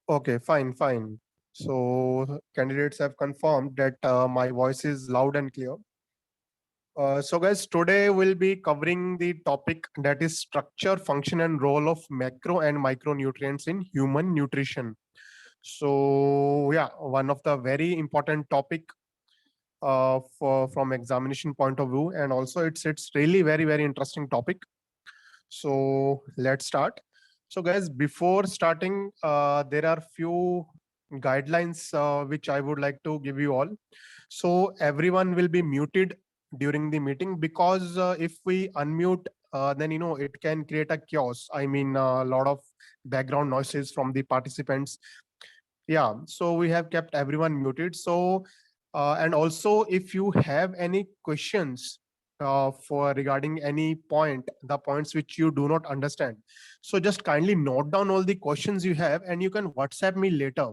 Okay, fine, fine. So candidates have confirmed that my voice is loud and clear. So guys, today we'll be covering the topic that is structure, function, and role of macro and micronutrients in human nutrition. So yeah, one of the very important topic from examination point of view, and also it's really very interesting topic. So let's start. So guys, before starting, there are few guidelines which I would like to give you all. So everyone will be muted during the meeting, because if we unmute, then it can create a chaos. I mean, a lot of background noises from the participants. Yeah, so we have kept everyone muted. So and also, if you have any questions for regarding any point, the points which you do not understand, so just kindly note down all the questions you have, and you can WhatsApp me later,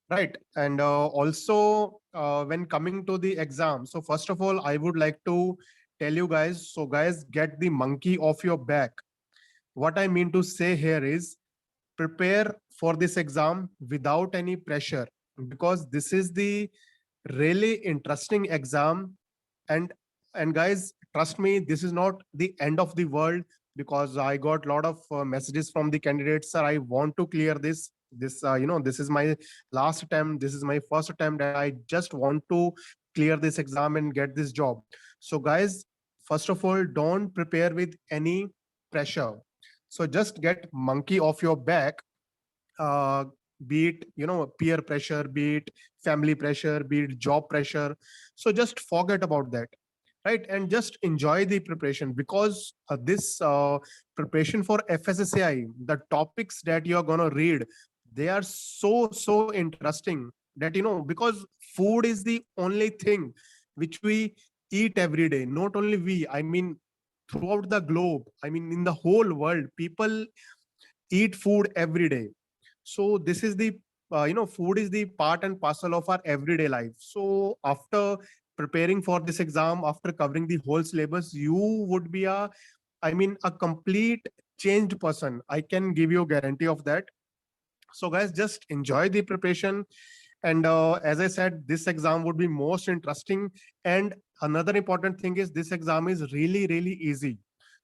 right? And also, when coming to the exam, so first of all, I would like to tell you guys, so guys, get the monkey off your back. What I mean to say here is, prepare for this exam without any pressure, because this is the really interesting exam. And and guys, trust me, this is not the end of the world, because I got a lot of messages from the candidates. Sir, I want to clear this, this is my last attempt, this is my first attempt, and I just want to clear this exam and get this job. So guys, first of all, don't prepare with any pressure. So just get monkey off your back. uh, be it peer pressure, be it family pressure, be it job pressure. So just forget about that, right? And just enjoy the preparation, because this preparation for FSSAI, the topics that you are going to read, they are so interesting, that because food is the only thing which we eat every day. Not only we, I mean, throughout the globe, I mean, in the whole world, people eat food every day. So this is the food is the part and parcel of our everyday life. So after preparing for this exam, after covering the whole syllabus, you would be a complete changed person. I can give you a guarantee of that. So guys, just enjoy the preparation. And as I said, this exam would be most interesting. And another important thing is, this exam is really easy.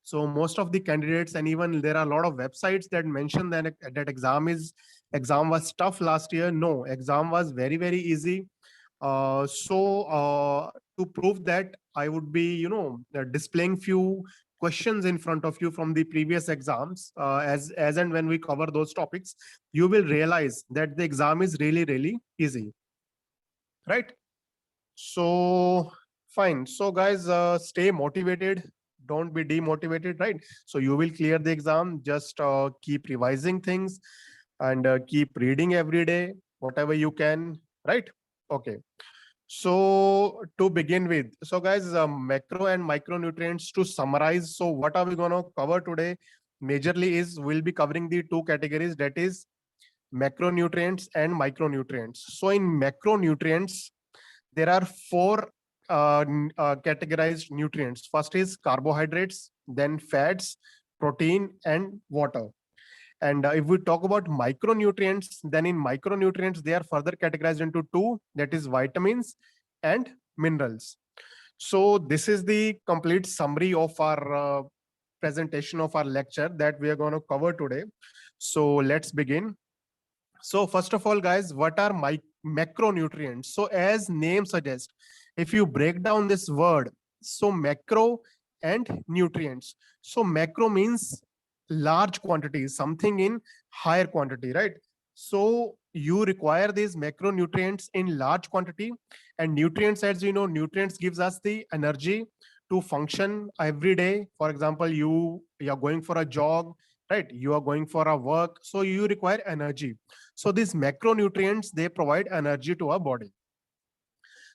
So most of the candidates, and even there are a lot of websites that mention that exam was tough last year. No, exam was very easy. To prove that, I would be displaying few questions in front of you from the previous exams. As and when we cover those topics, you will realize that the exam is really easy, right? So fine. So guys, stay motivated, don't be demotivated, right? So you will clear the exam. Just keep revising things, and keep reading every day whatever you can, right? Okay. So to begin with, so guys, macro and micronutrients, to summarize, so what are we going to cover today? Majorly is, we'll be covering the two categories, that is macronutrients and micronutrients. So in macronutrients, there are four categorized nutrients. First is carbohydrates, then fats, protein, and water. And if we talk about micronutrients, then in micronutrients, they are further categorized into two, that is vitamins and minerals. So this is the complete summary of our presentation of our lecture that we are going to cover today. So let's begin. So first of all, guys, what are macronutrients? So as name suggests, if you break down this word, so macro and nutrients. So macro means large quantities, something in higher quantity, right? So you require these macronutrients in large quantity. And nutrients, as you know, nutrients gives us the energy to function every day. For example, you're going for a jog, right? You are going for a work, so you require energy. So these macronutrients, they provide energy to our body.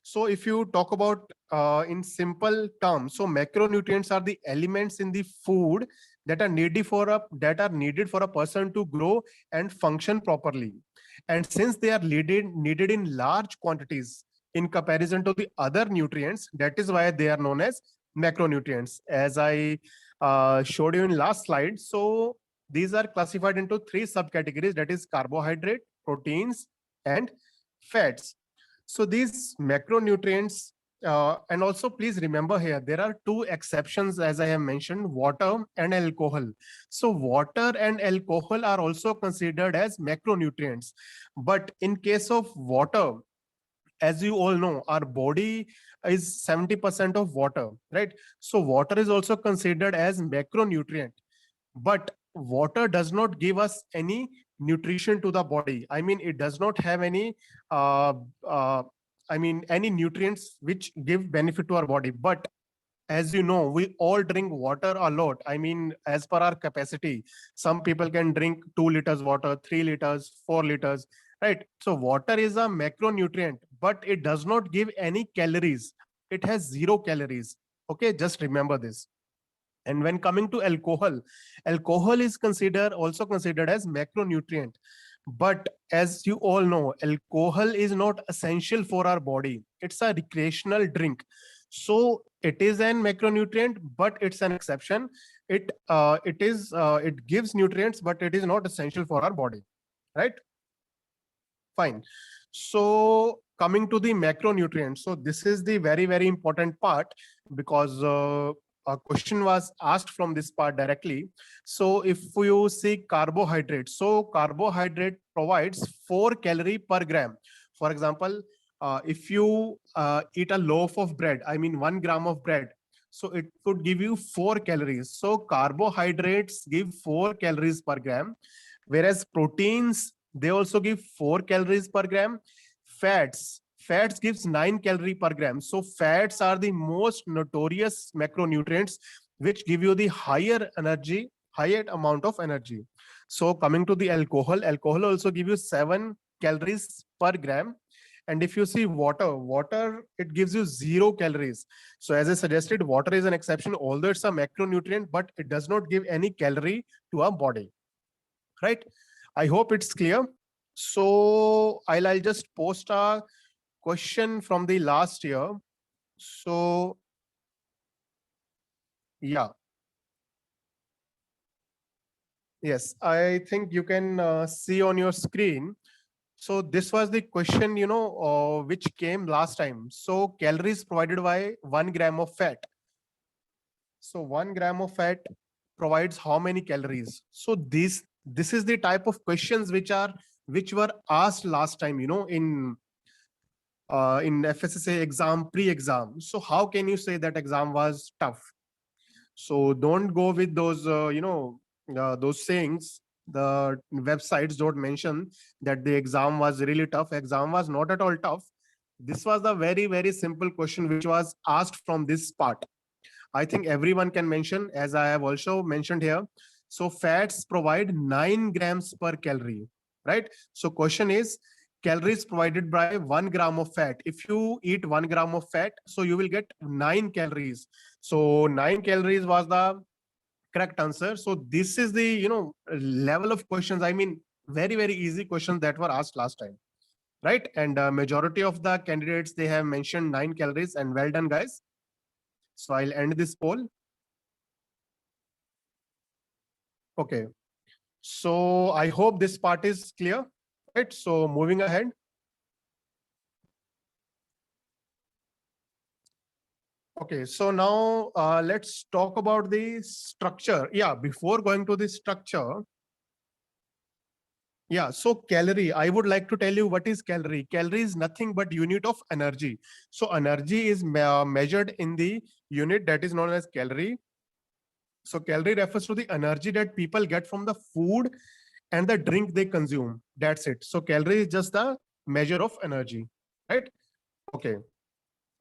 So if you talk about in simple terms, so macronutrients are the elements in the food that are needed for a person to grow and function properly. And since they are needed in large quantities in comparison to the other nutrients, that is why they are known as macronutrients. As I showed you in last slide, so these are classified into three subcategories, that is carbohydrate, proteins and fats. So these macronutrients, and also please remember here, there are two exceptions as I have mentioned, water and alcohol. So water and alcohol are also considered as macronutrients. But in case of water, as you all know, our body is 70% of water, right? So water is also considered as macronutrient, but water does not give us any nutrition to the body. I mean, it does not have any uh, uh, any nutrients which give benefit to our body. But as you know, we all drink water a lot. I mean, as per our capacity, some people can drink 2 liters water, 3 liters, 4 liters, right? So water is a macronutrient, but it does not give any calories. It has 0 calories. Okay, just remember this. And when coming to alcohol, alcohol is also considered as macronutrient. But as you all know, alcohol is not essential for our body. It's a recreational drink. So it is an macronutrient, but it's an exception. It gives nutrients, but it is not essential for our body, right? Fine. So coming to the macronutrients, so this is the very, very important part, because a question was asked from this part directly. So if you see carbohydrate, so carbohydrate provides 4 calorie per gram. For example, if you eat a loaf of bread, I mean 1 gram of bread, so it could give you 4 calories. So carbohydrates give 4 calories per gram, whereas proteins, they also give 4 calories per gram. Fats gives 9 calorie per gram. So fats are the most notorious macronutrients which give you the higher amount of energy. So coming to the alcohol also give you 7 calories per gram. And if you see water, it gives you 0 calories. So as I suggested, water is an exception, although it's a macronutrient, but it does not give any calorie to our body, right? I hope it's clear. So I'll just post a question from the last year. So yeah, yes, I think you can see on your screen. So this was the question, which came last time. So calories provided by 1 gram of fat. So 1 gram of fat provides how many calories? So this is the type of questions which were asked last time, in FSSA exam, pre-exam. So how can you say that exam was tough? So don't go with those, those sayings. The websites don't mention that the exam was really tough. Exam was not at all tough. This was a very, very simple question which was asked from this part. I think everyone can mention, as I have also mentioned here. So fats provide 9 grams per calorie, right? So question is, calories provided by 1 gram of fat. If you eat 1 gram of fat, so you will get 9 calories. So 9 calories was the correct answer. So this is the, level of questions. I mean, very, very easy questions that were asked last time, right? And majority of the candidates, they have mentioned 9 calories, and well done, guys. So I'll end this poll. Okay. So I hope this part is clear, right? So moving ahead. Okay, so now let's talk about the structure. Yeah, before going to the structure. Yeah, so calorie, I would like to tell you what is calorie. Calorie is nothing but unit of energy. So energy is measured in the unit that is known as calorie. So calorie refers to the energy that people get from the food and the drink they consume. That's it. So calorie is just the measure of energy, right? Okay.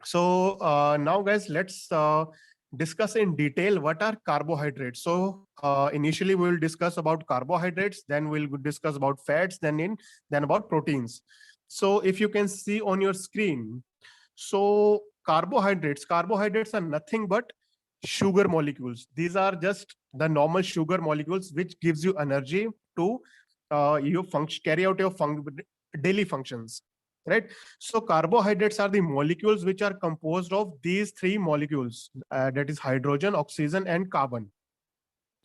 So now guys, let's discuss in detail what are carbohydrates. So initially we will discuss about carbohydrates, then we'll discuss about fats, then about proteins. So if you can see on your screen, so carbohydrates are nothing but sugar molecules. These are just the normal sugar molecules which gives you energy to carry out your daily functions, right? So carbohydrates are the molecules which are composed of these 3 molecules, that is hydrogen, oxygen, and carbon.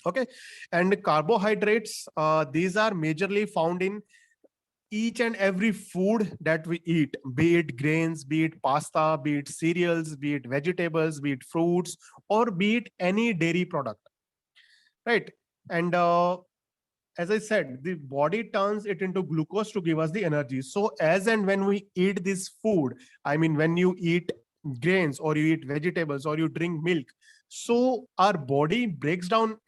Okay, and carbohydrates, these are majorly found in each and every food that we eat, be it grains, be it pasta, be it cereals, be it vegetables, be it fruits, or be it any dairy product, right? And as I said, the body turns it into glucose to give us the energy. So as and when we eat this food, I mean, when you eat grains or you eat vegetables or you drink milk, so our body breaks down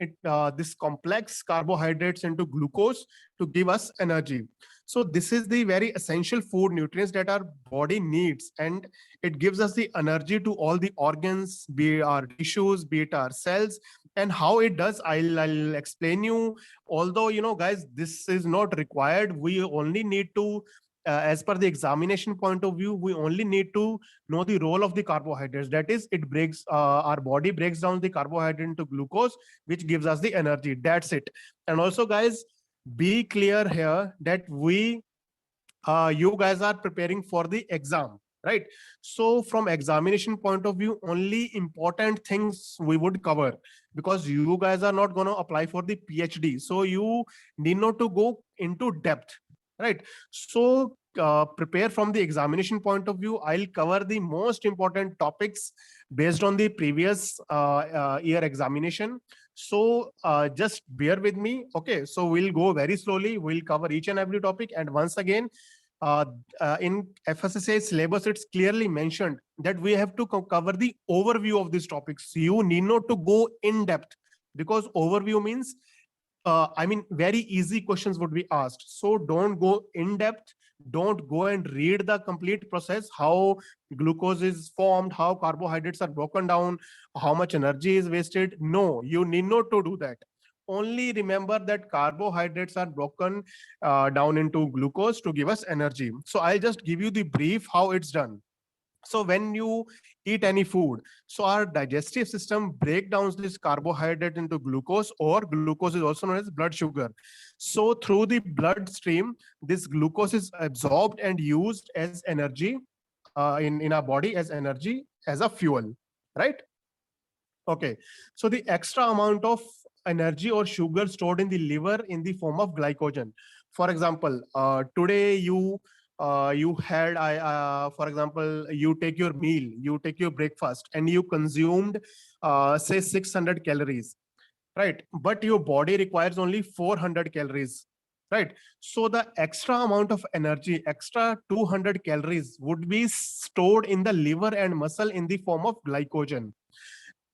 this complex carbohydrates into glucose to give us energy. So this is the very essential food nutrients that our body needs, and it gives us the energy to all the organs, be it our tissues, be it our cells. And how it does, I'll explain you. Although, guys, this is not required. We only need to, as per the examination point of view, we only need to know the role of the carbohydrates. That is, it breaks our body breaks down the carbohydrate into glucose, which gives us the energy. That's it. And also, guys, be clear here that you guys are preparing for the exam, right? So from examination point of view, only important things we would cover, because you guys are not going to apply for the PhD, so you need not to go into depth, right? So prepare from the examination point of view. I'll cover the most important topics based on the previous year examination. So just bear with me. Okay, so we'll go very slowly. We'll cover each and every topic. And once again, uh, in FSSAI syllabus, it's clearly mentioned that we have to cover the overview of these topics. You need not to go in depth, because overview means, I mean, very easy questions would be asked. So don't go in depth. Don't go and read the complete process, how glucose is formed, how carbohydrates are broken down, how much energy is wasted. No, you need not to do that. Only remember that carbohydrates are broken down into glucose to give us energy. So I'll just give you the brief how it's done. So when you eat any food, so our digestive system break down this carbohydrate into glucose, or glucose is also known as blood sugar. So through the bloodstream, this glucose is absorbed and used as energy in our body, as energy, as a fuel, right? Okay, so the extra amount of energy or sugar stored in the liver in the form of glycogen. For example, today you had, for example, you take your meal, you take your breakfast, and you consumed say 600 calories, right? But your body requires only 400 calories, right? So the extra amount of energy, extra 200 calories, would be stored in the liver and muscle in the form of glycogen,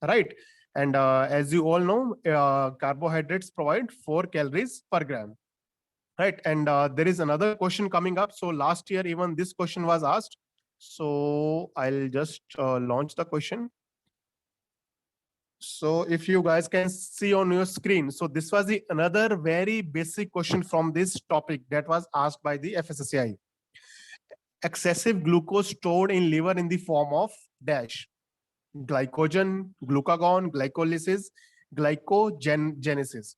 right? And as you all know, carbohydrates provide 4 calories per gram, right? And there is another question coming up. So last year, even this question was asked. So I'll just launch the question. So if you guys can see on your screen, so this was the another very basic question from this topic that was asked by the FSSAI. Excessive glucose stored in liver in the form of dash: glycogen, glucagon, glycolysis, glycogenesis.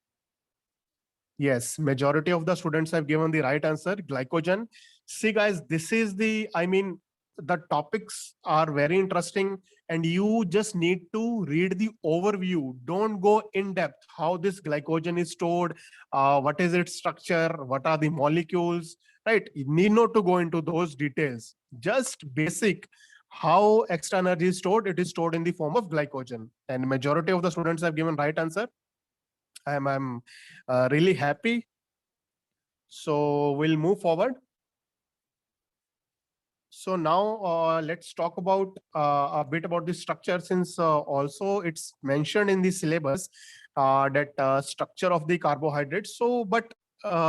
Yes, majority of the students have given the right answer, glycogen. See, guys, this is the, I mean, the topics are very interesting, and you just need to read the overview. Don't go in depth how this glycogen is stored, what is its structure, what are the molecules, right? You need not to go into those details. Just basic, how extra energy is stored. It is stored in the form of glycogen, and majority of the students have given right answer. I'm really happy. So we'll move forward. So now let's talk about a bit about the structure, since also it's mentioned in the syllabus that structure of the carbohydrates. So, but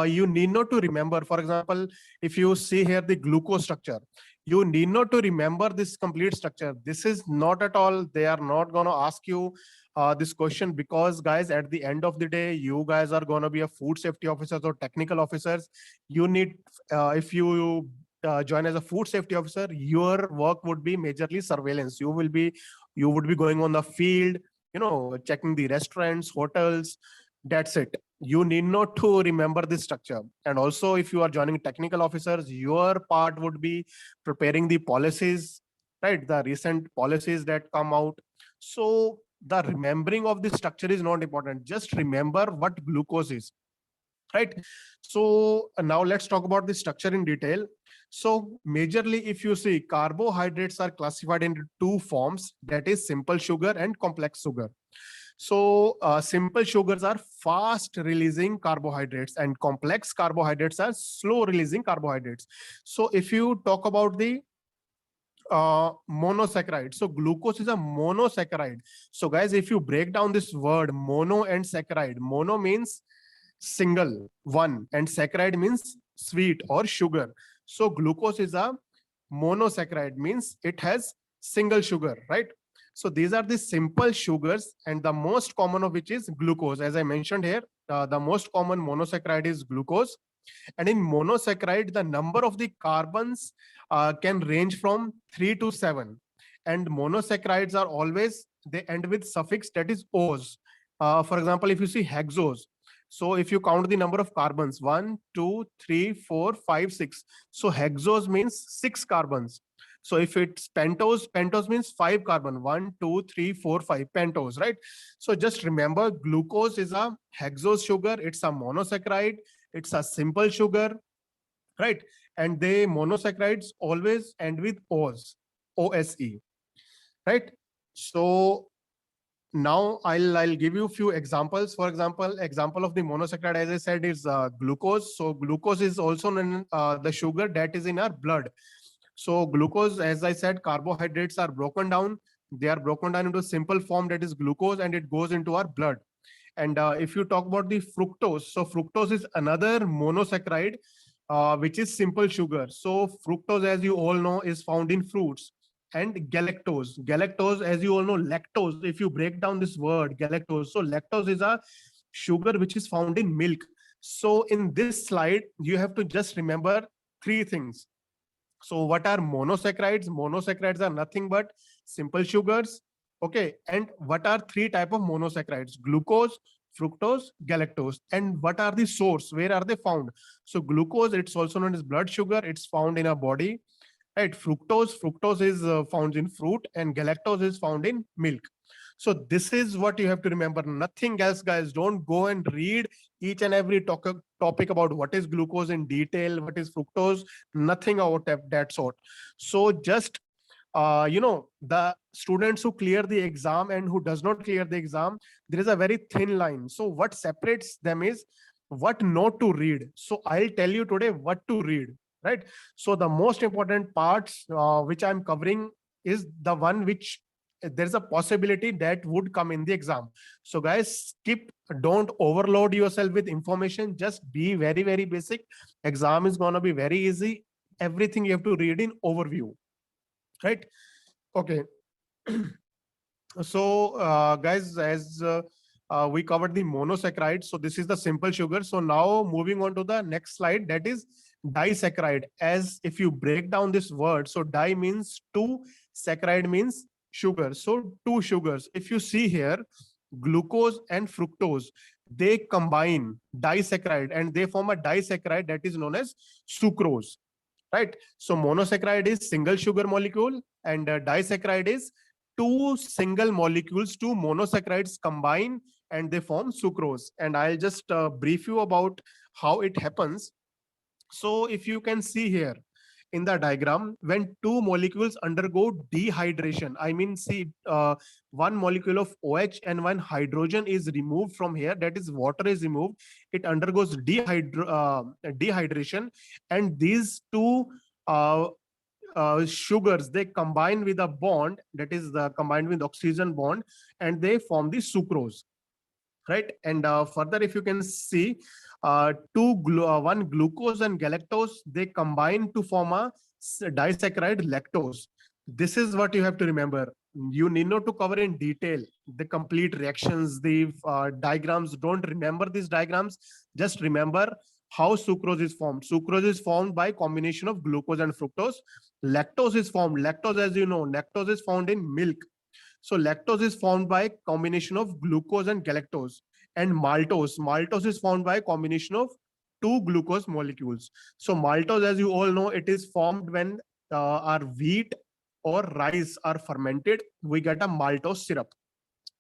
you need not to remember, for example, if you see here the glucose structure, you need not to remember this complete structure. This is not at all, they are not going to ask you this question, because guys, at the end of the day, you guys are going to be a food safety officers or technical officers. You need, if you join as a food safety officer, your work would be majorly surveillance. You would be going on the field, checking the restaurants, hotels. That's it. You need not to remember this structure. And also, if you are joining technical officers, your part would be preparing the policies, right? The recent policies that come out. So the remembering of the structure is not important. Just remember what glucose is. right? So now let's talk about the structure in detail. So majorly, if you see, carbohydrates are classified into two forms, that is simple sugar and complex sugar. So simple sugars are fast releasing carbohydrates and complex carbohydrates are slow releasing carbohydrates. So if you talk about the monosaccharide, so glucose is a monosaccharide. So guys, if you break down this word mono and saccharide, mono means single one and saccharide means sweet or sugar. So glucose is a monosaccharide, means it has single sugar, right? So these are the simple sugars, and the most common of which is glucose. As I mentioned here, the most common monosaccharide is glucose. And in monosaccharide, the number of the carbons can range from 3 to 7. And monosaccharides are always, they end with suffix that is "ose." For example, if you see hexose, so if you count the number of carbons, 1, 2, 3, 4, 5, 6. So hexose means 6 carbons. So if it's pentose, pentose means 5 carbon, 1, 2, 3, 4, 5, pentose, right? So just remember, glucose is a hexose sugar. It's a monosaccharide. It's a simple sugar, right? And they monosaccharides always end with OS, OSE, right? So now I'll give you a few examples. For example of the monosaccharide, as I said, is glucose. So glucose is also the sugar that is in our blood. So glucose, as I said, carbohydrates are broken down. They are broken down into a simple form, that is glucose, and it goes into our blood. And if you talk about the fructose, so fructose is another monosaccharide, which is simple sugar. So fructose, as you all know, is found in fruits. And galactose, as you all know, lactose, if you break down this word galactose, so lactose is a sugar which is found in milk. So in this slide, you have to just remember three things. So what are monosaccharides? Monosaccharides are nothing but simple sugars. Okay. And what are three type of monosaccharides? Glucose, fructose, galactose. And what are the source? Where are they found? So glucose, it's also known as blood sugar. It's found in our body. Right. Fructose is found in fruit, and galactose is found in milk. So this is what you have to remember. Nothing else, guys. Don't go and read each and every topic about what is glucose in detail, what is fructose, nothing out of that sort. So just the students who clear the exam and who does not clear the exam, there is a very thin line. So what separates them is what not to read. So I'll tell you today what to read, right? So the most important parts which I'm covering is the one which there's a possibility that would come in the exam. So guys, don't overload yourself with information. Just be very, very basic. Exam is going to be very easy. Everything you have to read in overview, right? Okay. So guys, as we covered the monosaccharide, so this is the simple sugar. So now moving on to the next slide, that is disaccharide. As if you break down this word, so di means two, saccharide means sugar. So two sugars. If you see here, glucose and fructose, they combine disaccharide and they form a disaccharide that is known as sucrose, right? So monosaccharide is single sugar molecule, and disaccharide is two single molecules, two monosaccharides combine, and they form sucrose. And I'll just brief you about how it happens. So if you can see here in the diagram, when two molecules undergo dehydration, I mean, see, one molecule of OH and one hydrogen is removed from here, that is water is removed, it undergoes dehydration, and these two sugars, they combine with a bond, that is combined with oxygen bond, and they form the sucrose, right? And further, if you can see, one glucose and galactose, they combine to form a disaccharide lactose. This is what you have to remember. You need not to cover in detail the complete reactions, the diagrams. Don't remember these diagrams. Just remember how sucrose is formed. Sucrose is formed by combination of glucose and fructose. Lactose is formed. Lactose, as you know, lactose is found in milk. So lactose is formed by combination of glucose and galactose. And maltose. Maltose is formed by combination of two glucose molecules. So maltose, as you all know, it is formed when our wheat or rice are fermented. We get a maltose syrup.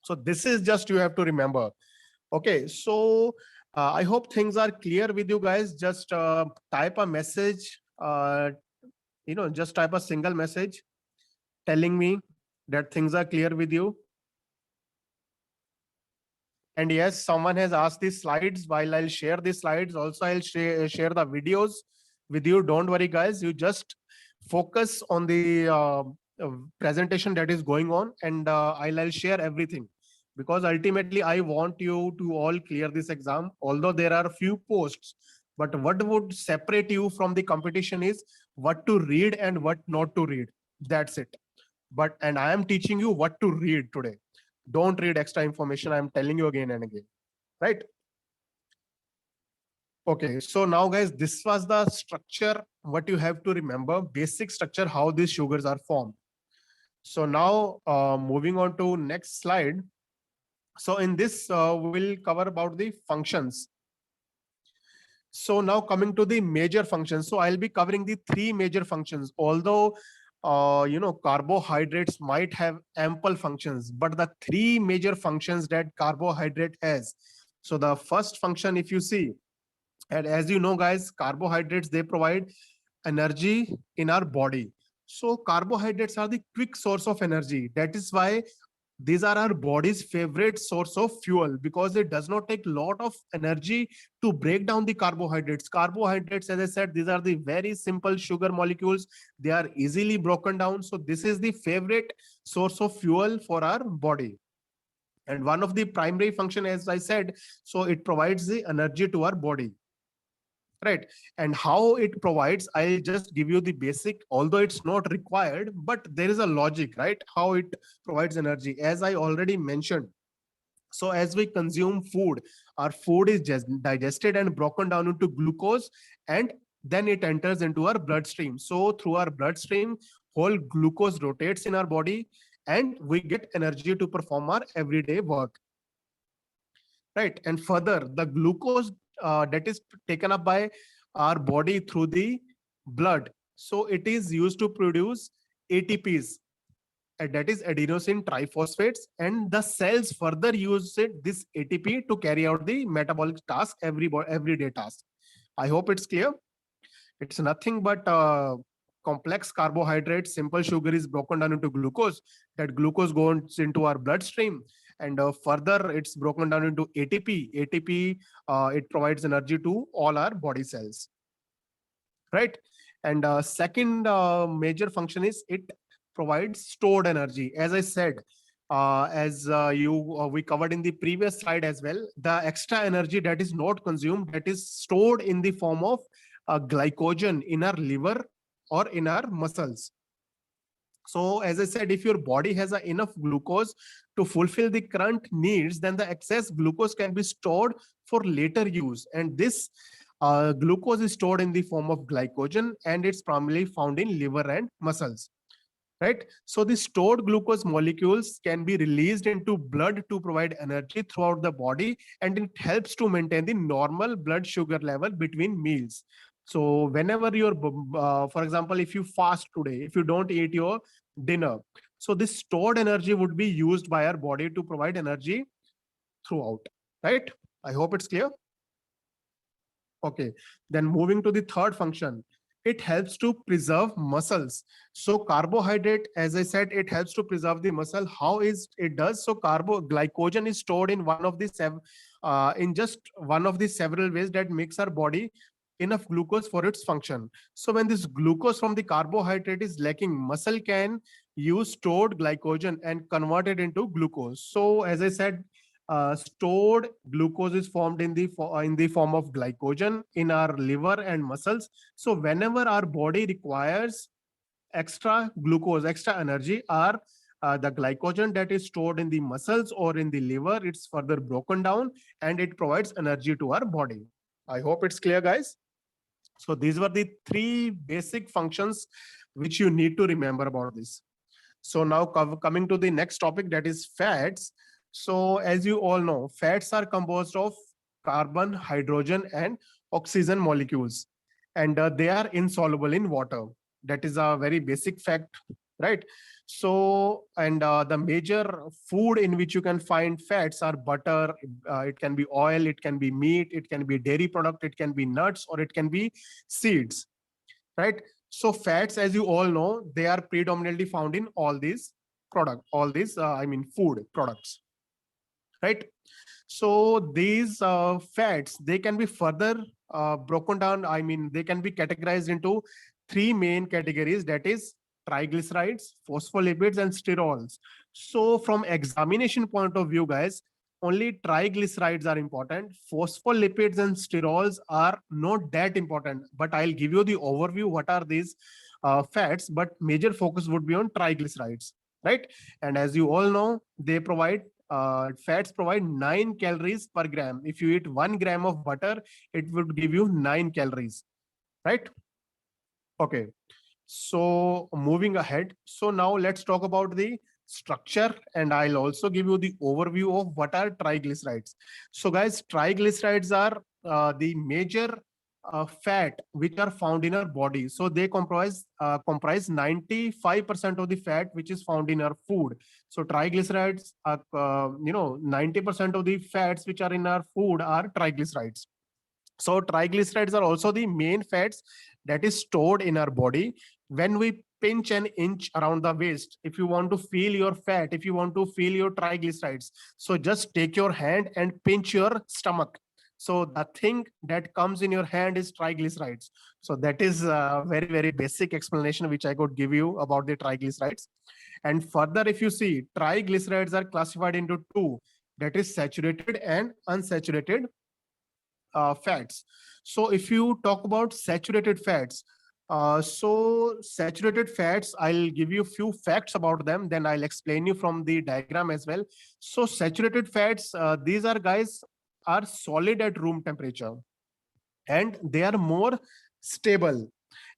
So this is just you have to remember. Okay, so I hope things are clear with you guys. Just type a message, just type a single message telling me that things are clear with you. And yes, someone has asked the slides. While I'll share the slides, also I'll share the videos with you. Don't worry, guys. You just focus on the presentation that is going on, and I'll share everything, because ultimately I want you to all clear this exam. Although there are few posts, but what would separate you from the competition is what to read and what not to read. That's it. And I am teaching you what to read today. Don't read extra information. I'm telling you again and again, right? Okay, so now guys, this was the structure, what you have to remember, basic structure, how these sugars are formed. So now moving on to next slide. So in this, we'll cover about the functions. So now coming to the major functions. So I'll be covering the three major functions. Although carbohydrates might have ample functions, but the three major functions that carbohydrate has. So the first function, if you see, and as you know, guys, carbohydrates, they provide energy in our body. So carbohydrates are the quick source of energy. That is why these are our body's favorite source of fuel, because it does not take a lot of energy to break down the carbohydrates. Carbohydrates, as I said, these are the very simple sugar molecules. They are easily broken down. So this is the favorite source of fuel for our body. And one of the primary function, as I said, so it provides the energy to our body. Right. And how it provides, I'll just give you the basic, although it's not required, but there is a logic, right? How it provides energy. As I already mentioned, so as we consume food, our food is just digested and broken down into glucose, and then it enters into our bloodstream. So through our bloodstream, whole glucose rotates in our body, and we get energy to perform our everyday work. Right. And further, the glucose that is taken up by our body through the blood, so it is used to produce ATPs, and that is adenosine triphosphates, and the cells further use this ATP to carry out the metabolic task, everyday task. I hope it's clear. It's nothing but complex carbohydrate. Simple sugar is broken down into glucose. That glucose goes into our bloodstream, and further it's broken down into ATP. ATP, it provides energy to all our body cells, right? And second major function is it provides stored energy. As I said, as we covered in the previous slide as well, the extra energy that is not consumed, that is stored in the form of glycogen in our liver or in our muscles. So as I said, if your body has enough glucose to fulfill the current needs, then the excess glucose can be stored for later use. And this glucose is stored in the form of glycogen, and it's primarily found in liver and muscles. Right? So the stored glucose molecules can be released into blood to provide energy throughout the body, and it helps to maintain the normal blood sugar level between meals. So whenever you're, for example, if you fast today, if you don't eat your dinner, so this stored energy would be used by our body to provide energy throughout, right? I hope it's clear. Okay, then moving to the third function, it helps to preserve muscles. So carbohydrate, as I said, it helps to preserve the muscle. How is it does? So glycogen is stored in one of the in just one of the several ways that makes our body enough glucose for its function. So when this glucose from the carbohydrate is lacking, muscle can use stored glycogen and convert it into glucose. So as I said, stored glucose is formed in the form of glycogen in our liver and muscles. So whenever our body requires extra glucose, extra energy, the glycogen that is stored in the muscles or in the liver, it's further broken down and it provides energy to our body. I hope it's clear, guys. So these were the three basic functions which you need to remember about this. So now coming to the next topic, that is fats. So as you all know, fats are composed of carbon, hydrogen, and oxygen molecules, and they are insoluble in water. That is a very basic fact. right? So, and the major food in which you can find fats are butter, it can be oil, it can be meat, it can be dairy product, it can be nuts, or it can be seeds, right? So fats, as you all know, they are predominantly found in all these food products, right? So these fats, they can be further broken down. I mean, they can be categorized into three main categories, that is triglycerides, phospholipids, and sterols. So from examination point of view, guys, only triglycerides are important. Phospholipids and sterols are not that important, but I'll give you the overview what are these fats, but major focus would be on triglycerides, right? And as you all know, they provide fats provide 9 calories per gram. If you eat 1 gram of butter, it would give you 9 calories, right? Okay. So moving ahead. So now let's talk about the structure, and I'll also give you the overview of what are triglycerides. So guys, triglycerides are the major fat which are found in our body. So they comprise 95% of the fat which is found in our food. So triglycerides are 90% of the fats which are in our food are triglycerides. So triglycerides are also the main fats that is stored in our body. When we pinch an inch around the waist, if you want to feel your fat, if you want to feel your triglycerides, so just take your hand and pinch your stomach. So the thing that comes in your hand is triglycerides. So that is a very, very basic explanation which I could give you about the triglycerides. And further, if you see, triglycerides are classified into two, that is saturated and unsaturated fats. So if you talk about saturated fats, so saturated fats, I'll give you a few facts about them, then I'll explain you from the diagram as well. So saturated fats, these are guys are solid at room temperature, and they are more stable.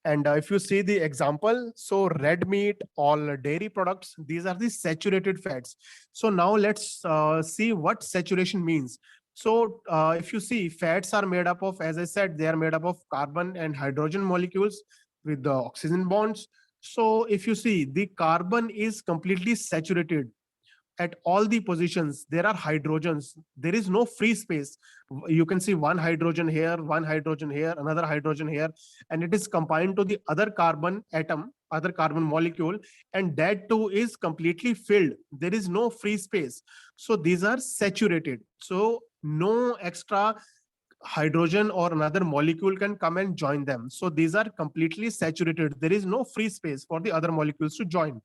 And if you see the example, so red meat, all dairy products, these are the saturated fats. So now let's see what saturation means. So if you see, fats are made up of, as I said, they are made up of carbon and hydrogen molecules with the oxygen bonds. So if you see, the carbon is completely saturated at all the positions. There are hydrogens, there is no free space. You can see one hydrogen here, one hydrogen here, another hydrogen here, and it is combined to the other carbon atom, other carbon molecule, and that too is completely filled. There is no free space. So these are saturated, so no extra hydrogen or another molecule can come and join them. So these are completely saturated, there is no free space for the other molecules to join.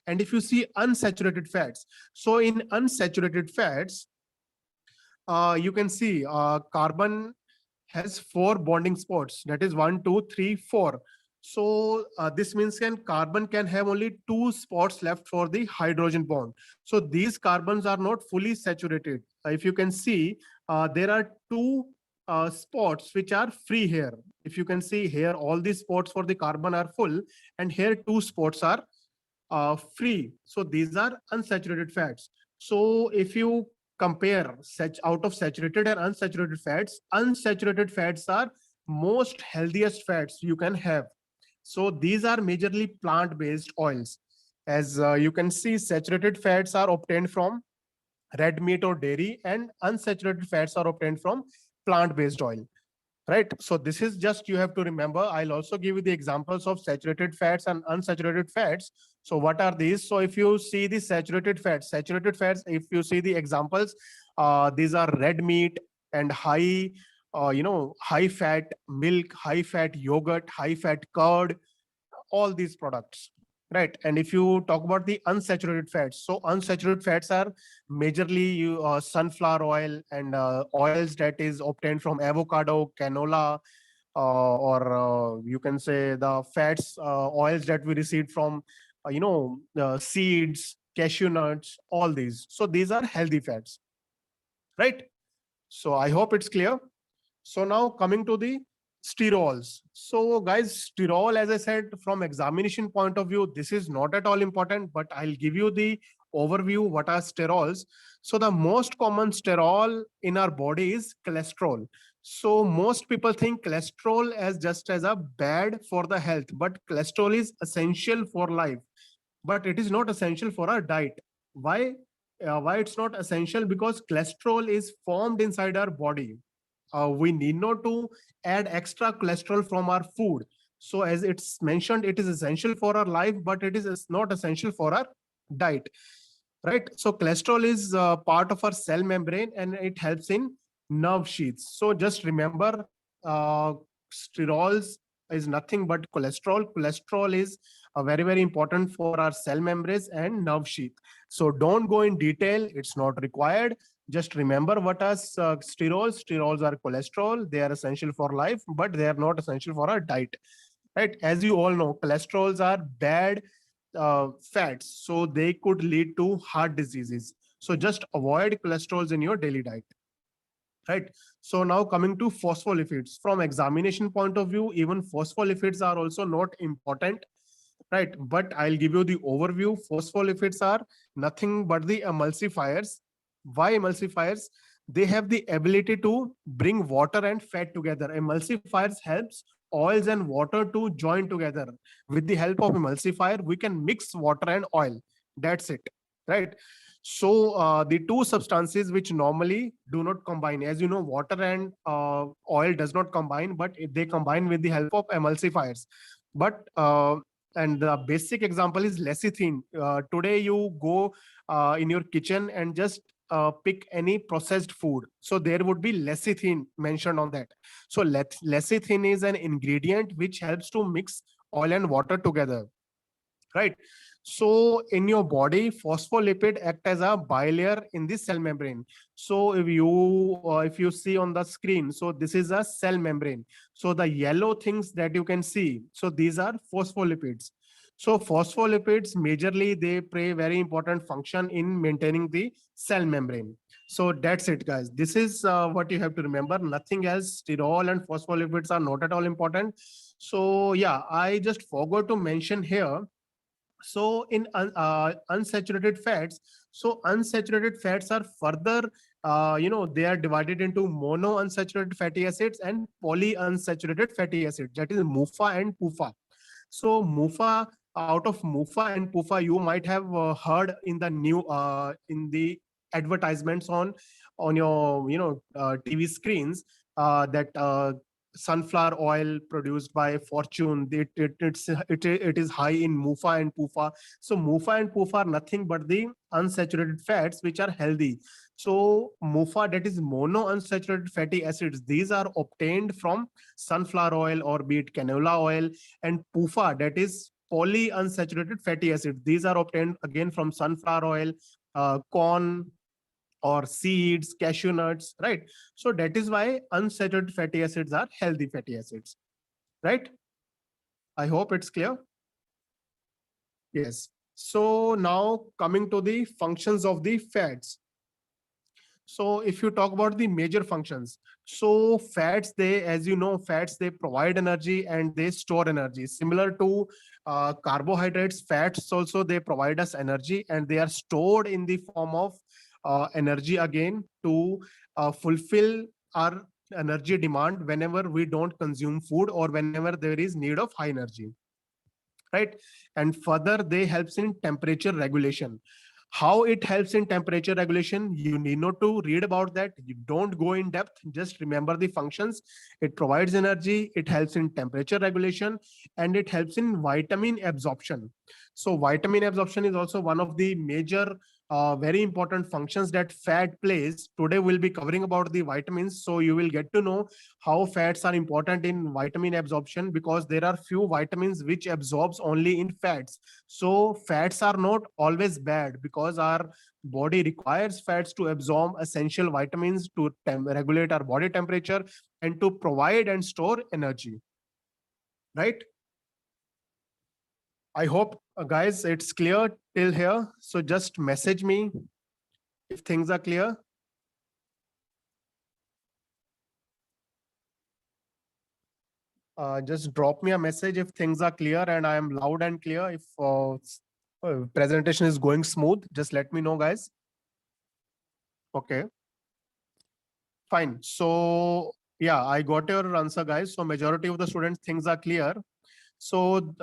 And if you see unsaturated fats, so in unsaturated fats, you can see carbon has 4 bonding spots, that is 1, 2, 3, 4. So this means carbon can have only 2 spots left for the hydrogen bond. So these carbons are not fully saturated. If you can see, there are 2 spots which are free here. If you can see here, all these spots for the carbon are full, and here 2 spots are free. So these are unsaturated fats. So if you compare such out of saturated and unsaturated fats are most healthiest fats you can have. So these are majorly plant-based oils. As you can see, saturated fats are obtained from red meat or dairy, and unsaturated fats are obtained from plant-based oil, right? So this is just, you have to remember. I'll also give you the examples of saturated fats and unsaturated fats. So what are these? So if you see the saturated fats, if you see the examples, these are red meat and high high fat milk, high fat yogurt, high fat curd, all these products, right? And if you talk about the unsaturated fats, so unsaturated fats are majorly sunflower oil and oils that is obtained from avocado, canola, or you can say the fats, oils that we receive from the seeds, cashew nuts, all these. So these are healthy fats, right? So I hope it's clear. So now coming to the sterols. So guys, sterol, as I said, from examination point of view, this is not at all important, but I'll give you the overview what are sterols. So the most common sterol in our body is cholesterol. So most people think cholesterol as just as a bad for the health, but cholesterol is essential for life. but it is not essential for our diet. Why? Why it's not essential? Because cholesterol is formed inside our body. We need not to add extra cholesterol from our food. So as it's mentioned, it is essential for our life, but it is not essential for our diet, right? So cholesterol is part of our cell membrane and it helps in nerve sheaths. So just remember, sterols is nothing but cholesterol. Cholesterol is very important for our cell membranes and nerve sheath. So don't go in detail, it's not required. Just remember what are sterols. Sterols are cholesterol. They are essential for life, but they are not essential for our diet, right? As you all know, cholesterols are bad fats, so they could lead to heart diseases. So just avoid cholesterols in your daily diet, right? So now coming to phospholipids. From examination point of view, even phospholipids are also not important, right? But I'll give you the overview. Phospholipids are nothing but the emulsifiers. Why emulsifiers? They have the ability to bring water and fat together. Emulsifiers helps oils and water to join together. With the help of emulsifier, we can mix water and oil. That's it, right? So the two substances which normally do not combine, as you know, water and oil does not combine, but they combine with the help of emulsifiers. But and the basic example is lecithin. Today you go in your kitchen and just pick any processed food, so there would be lecithin mentioned on that. So lecithin is an ingredient which helps to mix oil and water together, right? So in your body, phospholipid act as a bilayer in the cell membrane. So if you see on the screen, so this is a cell membrane. So the yellow things that you can see, so these are phospholipids. So phospholipids majorly they play very important function in maintaining the cell membrane. So that's it, guys. This is what you have to remember. Nothing else. Sterol and phospholipids are not at all important. So yeah, I just forgot to mention here. So in unsaturated fats, so unsaturated fats are further they are divided into mono unsaturated fatty acids and poly unsaturated fatty acids, that is MUFA and PUFA. So MUFA, out of MUFA and PUFA, you might have heard in the new in the advertisements on your TV screens, that sunflower oil produced by Fortune, it is high in MUFA and PUFA. So MUFA and PUFA are nothing but the unsaturated fats which are healthy. So MUFA, that is mono unsaturated fatty acids, these are obtained from sunflower oil or be it canola oil. And PUFA, that is polyunsaturated fatty acids, these are obtained again from sunflower oil, corn, or seeds, cashew nuts, right? So that is why unsaturated fatty acids are healthy fatty acids, right? I hope it's clear. Yes. So now coming to the functions of the fats. So if you talk about the major functions, so fats, they, as you know, fats, they provide energy and they store energy. Similar to carbohydrates, fats also, they provide us energy and they are stored in the form of energy again to fulfill our energy demand whenever we don't consume food or whenever there is need of high energy, right? And further, they helps in temperature regulation. How it helps in temperature regulation, you need not to read about that. You don't go in depth, just remember the functions. It provides energy, it helps in temperature regulation, and it helps in vitamin absorption. So vitamin absorption is also one of the major very important functions that fat plays. Today we'll be covering about the vitamins, so you will get to know how fats are important in vitamin absorption, because there are few vitamins which absorbs only in fats. So fats are not always bad, because our body requires fats to absorb essential vitamins to regulate our body temperature and to provide and store energy, right? I hope, guys, it's clear till here. So just message me if things are clear. Just drop me a message if things are clear and I am loud and clear. If presentation is going smooth, just let me know, guys. Okay, fine. So yeah, I got your answer, guys. So majority of the students, things are clear. So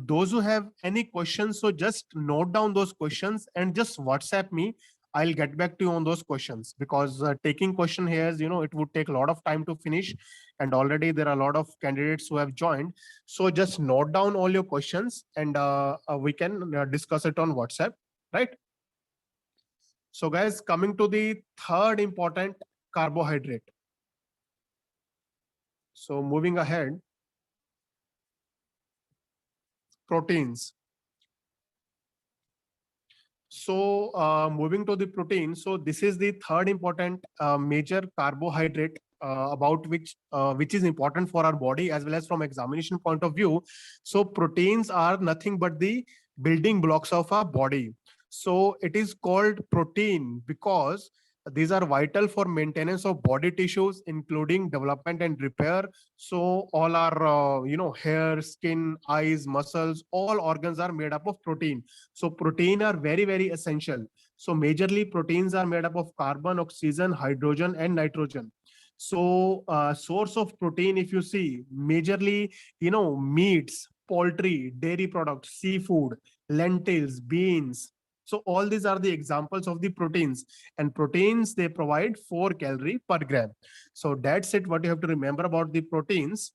those who have any questions, so just note down those questions and just WhatsApp me. I'll get back to you on those questions, because taking question here is, it would take a lot of time to finish, and already there are a lot of candidates who have joined. So just note down all your questions, and we can discuss it on WhatsApp, right? So guys, coming to the third important carbohydrate. So moving ahead, proteins. So moving to the protein, so this is the third important major carbohydrate about which is important for our body as well as from examination point of view. So proteins are nothing but the building blocks of our body. So it is called protein because these are vital for maintenance of body tissues, including development and repair. So all our hair, skin, eyes, muscles, all organs are made up of protein. So protein are very, very essential. So majorly proteins are made up of carbon, oxygen, hydrogen, and nitrogen. So source of protein, if you see, majorly, meats, poultry, dairy products, seafood, lentils, beans. So all these are the examples of the proteins, and proteins, they provide 4 calories per gram. So that's it, what you have to remember about the proteins.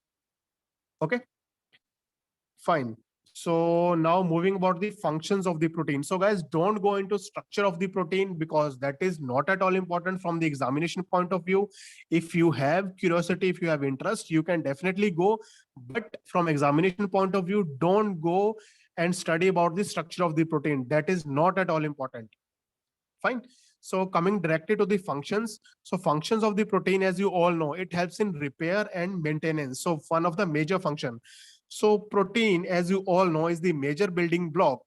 Okay, fine. So now moving about the functions of the protein. So guys, don't go into structure of the protein, because that is not at all important from the examination point of view. If you have curiosity, if you have interest, you can definitely go. But from examination point of view, don't go and study about the structure of the protein. That is not at all important. Fine. So coming directly to the functions. So functions of the protein, as you all know, it helps in repair and maintenance. So one of the major function. So protein, as you all know, is the major building block,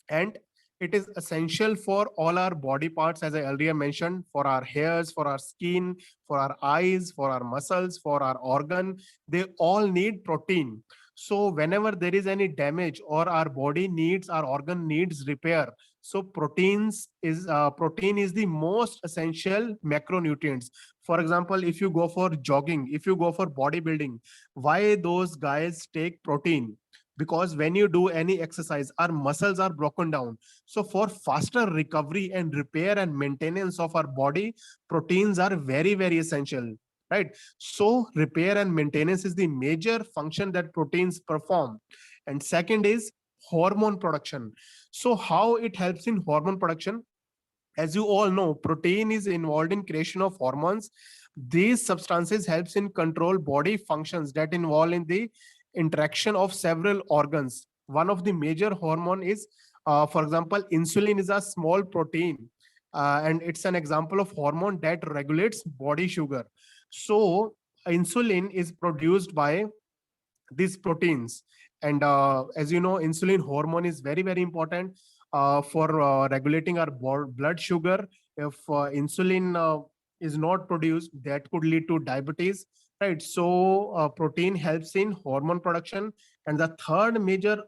and it is essential for all our body parts, as I earlier mentioned, for our hairs, for our skin, for our eyes, for our muscles, for our organ. They all need protein. So whenever there is any damage or our body needs, our organ needs repair, so protein is the most essential macronutrients. For example, if you go for jogging, if you go for bodybuilding, why those guys take protein? Because when you do any exercise, our muscles are broken down. So for faster recovery and repair and maintenance of our body, proteins are very, very essential, right? So repair and maintenance is the major function that proteins perform. And second is hormone production. So how it helps in hormone production? As you all know, protein is involved in creation of hormones. These substances helps in control body functions that involve in the interaction of several organs. One of the major hormone is, for example, insulin is a small protein, and it's an example of hormone that regulates body sugar. So insulin is produced by these proteins, and as you know, insulin hormone is very, very important for regulating our blood sugar. If insulin is not produced, that could lead to diabetes, right? So protein helps in hormone production. And the third major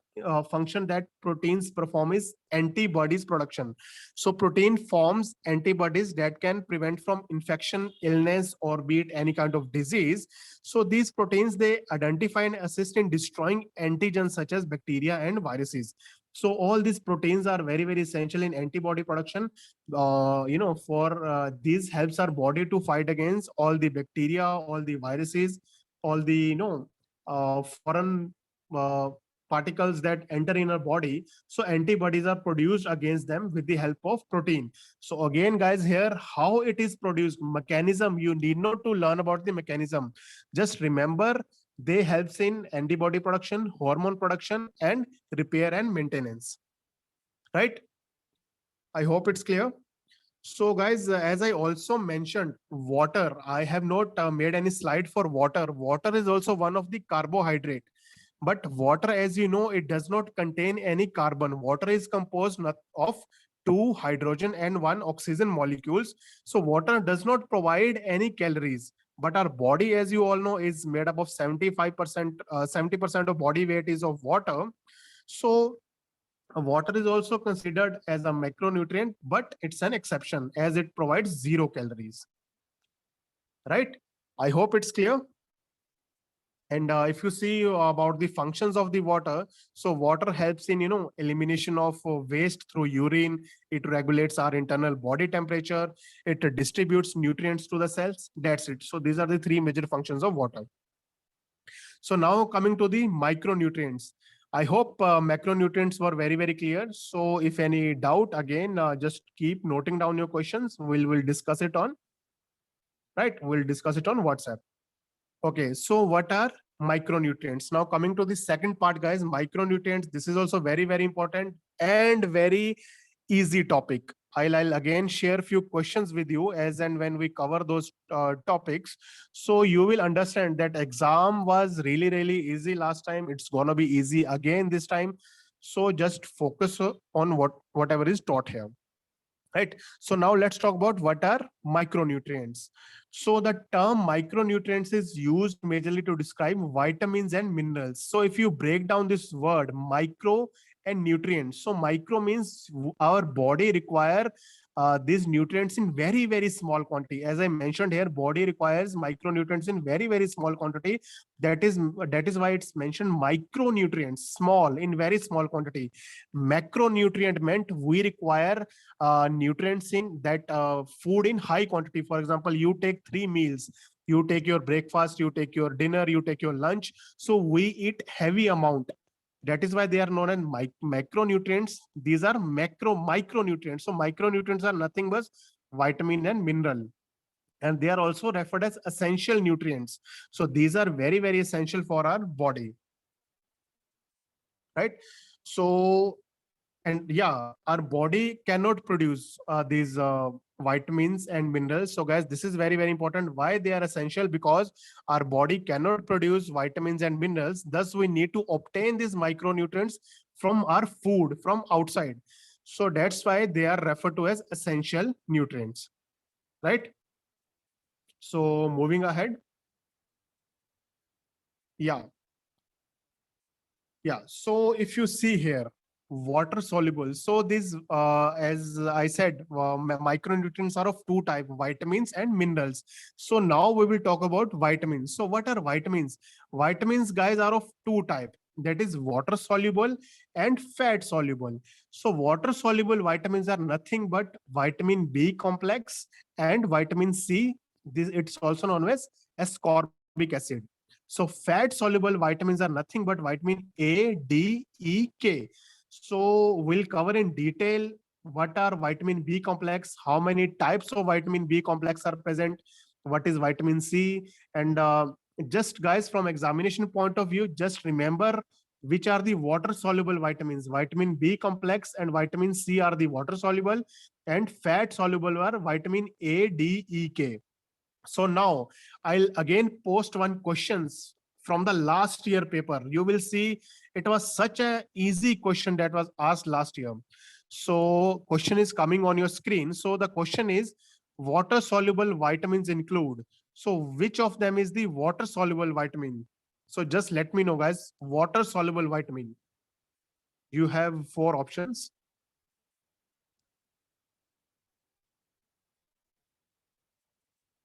function that proteins perform is antibodies production. So protein forms antibodies that can prevent from infection, illness, or be it any kind of disease. So these proteins, they identify and assist in destroying antigens such as bacteria and viruses. So all these proteins are very, very essential in antibody production. For this helps our body to fight against all the bacteria, all the viruses, all the foreign uh, particles that enter in our body. So antibodies are produced against them with the help of protein. So again, guys, here how it is produced, mechanism, you need not to learn about the mechanism. Just remember, they helps in antibody production, hormone production, and repair and maintenance, right? I hope it's clear. So guys, as I also mentioned, water, I have not made any slide for water. Water is also one of the carbohydrate. But water, as you know, it does not contain any carbon. Water is composed of 2 hydrogen and 1 oxygen molecules. So water does not provide any calories. But our body, as you all know, is made up of 75%, 70% of body weight is of water. So water is also considered as a macronutrient, but it's an exception as it provides 0 calories. Right? I hope it's clear. And if you see about the functions of the water, so water helps in elimination of waste through urine. It regulates our internal body temperature. It distributes nutrients to the cells. That's it. So these are the three major functions of water. So now coming to the micronutrients. I hope macronutrients were very, very clear. So if any doubt, again, just keep noting down your questions. We'll discuss it on, right? We'll discuss it on WhatsApp. Okay, so what are micronutrients? Now coming to the second part, guys, micronutrients. This is also very, very important and very easy topic. I'll again share a few questions with you as and when we cover those topics. So you will understand that exam was really, really easy last time. It's gonna be easy again this time. So just focus on whatever is taught here. Right. So now let's talk about what are micronutrients. So the term micronutrients is used majorly to describe vitamins and minerals. So if you break down this word micro and nutrients, so micro means our body require these nutrients in very, very small quantity. As I mentioned here, body requires micronutrients in very, very small quantity. That is why it's mentioned micronutrients, small, in very small quantity. Macronutrient meant we require nutrients in that food in high quantity. For example, you take 3 meals, you take your breakfast, you take your dinner, you take your lunch. So we eat heavy amount. That is why they are known as macronutrients. These are micronutrients. So micronutrients are nothing but vitamin and mineral. And they are also referred as essential nutrients. So these are very, very essential for our body. Right? So, and yeah, our body cannot produce these vitamins and minerals. So guys, this is very, very important. Why they are essential? Because our body cannot produce vitamins and minerals. Thus, we need to obtain these micronutrients from our food, from outside. So that's why they are referred to as essential nutrients, right? So moving ahead. Yeah. Yeah. So if you see here, water soluble. So these, as I said, micronutrients are of two types, vitamins and minerals. So now we will talk about vitamins. So what are vitamins? Vitamins, guys, are of two types. That is water soluble and fat soluble. So water soluble vitamins are nothing but vitamin B complex and vitamin C. This it's also known as ascorbic acid. So fat soluble vitamins are nothing but vitamin A, D, E, K. So we'll cover in detail what are vitamin B complex, how many types of vitamin B complex are present, what is vitamin C, and just guys, from examination point of view, just remember which are the water soluble vitamins. Vitamin B complex and vitamin C are the water soluble, and fat soluble are vitamin A, D, E, K. So now I'll again post one questions from the last year paper. You will see it was such a easy question that was asked last year. So question is coming on your screen. So the question is, water soluble vitamins include. So which of them is the water soluble vitamin? So just let me know, guys. Water soluble vitamin. You have 4 options.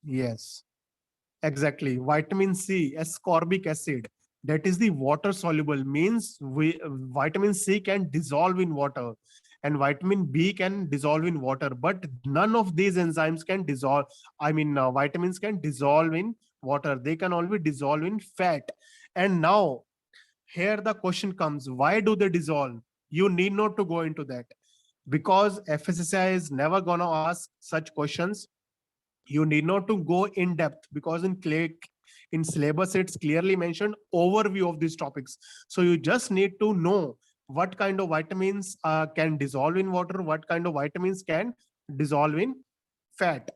Yes. Exactly. Vitamin C, ascorbic acid, that is the water soluble, means vitamin C can dissolve in water and vitamin B can dissolve in water, but none of these enzymes can dissolve. I mean, vitamins can dissolve in water. They can only dissolve in fat. And now here the question comes, why do they dissolve? You need not to go into that because FSSAI is never going to ask such questions. You need not to go in depth because in syllabus it's clearly mentioned overview of these topics. So you just need to know what kind of vitamins can dissolve in water, what kind of vitamins can dissolve in fat.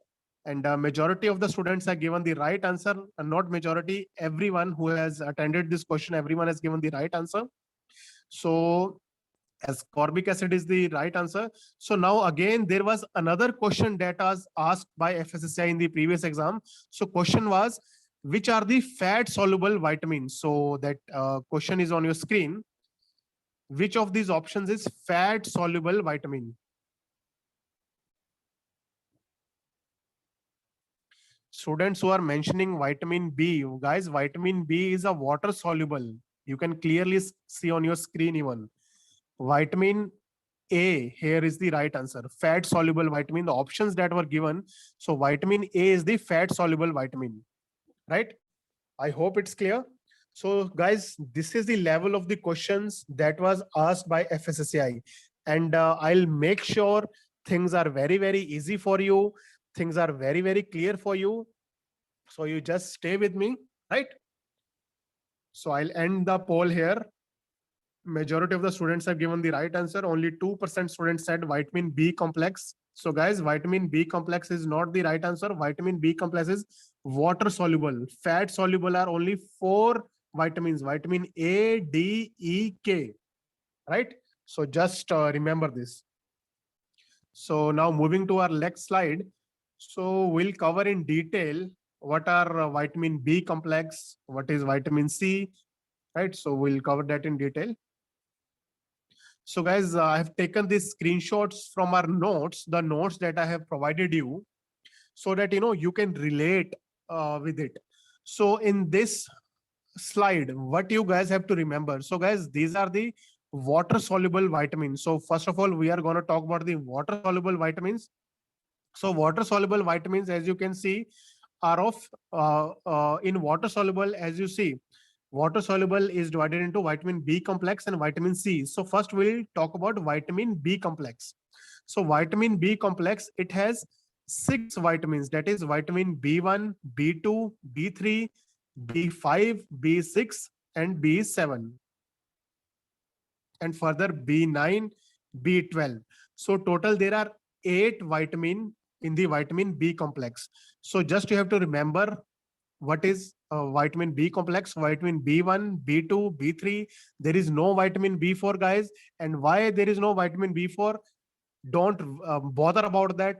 And majority of the students are given the right answer, and not majority, everyone who has attended this question, everyone has given the right answer. So ascorbic acid is the right answer. So now again, there was another question that was asked by FSSAI in the previous exam. So question was, which are the fat soluble vitamins? So that question is on your screen. Which of these options is fat soluble vitamin? students who are mentioning vitamin B, guys, vitamin B is a water soluble. You can clearly see on your screen even. Vitamin A here is the right answer. Fat soluble vitamin, the options that were given. So vitamin A is the fat soluble vitamin, right? I hope it's clear. So guys, this is the level of the questions that was asked by FSSAI. And I'll make sure things are very, very easy for you. Things are very, very clear for you. So you just stay with me, right? So I'll end the poll here. Majority of the students have given the right answer. Only 2% students said vitamin B complex. So guys, vitamin B complex is not the right answer. Vitamin B complex is water soluble. Fat soluble are only 4 vitamins: vitamin A, D, E, K, right? So just remember this. So now moving to our next slide. So we'll cover in detail what are vitamin B complex, what is vitamin C, right? So we'll cover that in detail. So guys, I have taken these screenshots from our notes, the notes that I have provided you, so that you can relate with it. So in this slide, what you guys have to remember. So guys, these are the water soluble vitamins. So first of all, we are going to talk about the water soluble vitamins. So water soluble vitamins, as you can see, are of in water soluble, as you see, water soluble is divided into vitamin B complex and vitamin C. So first we'll talk about vitamin B complex. So vitamin B complex, it has 6 vitamins, that is vitamin B1, B2, B3, B5, B6, and B7, and further B9, B12. So total there are 8 vitamin in the vitamin B complex. So just you have to remember what is vitamin B complex. Vitamin B1, B2, B3, there is no vitamin B4, guys. And why there is no vitamin B4? Don't bother about that.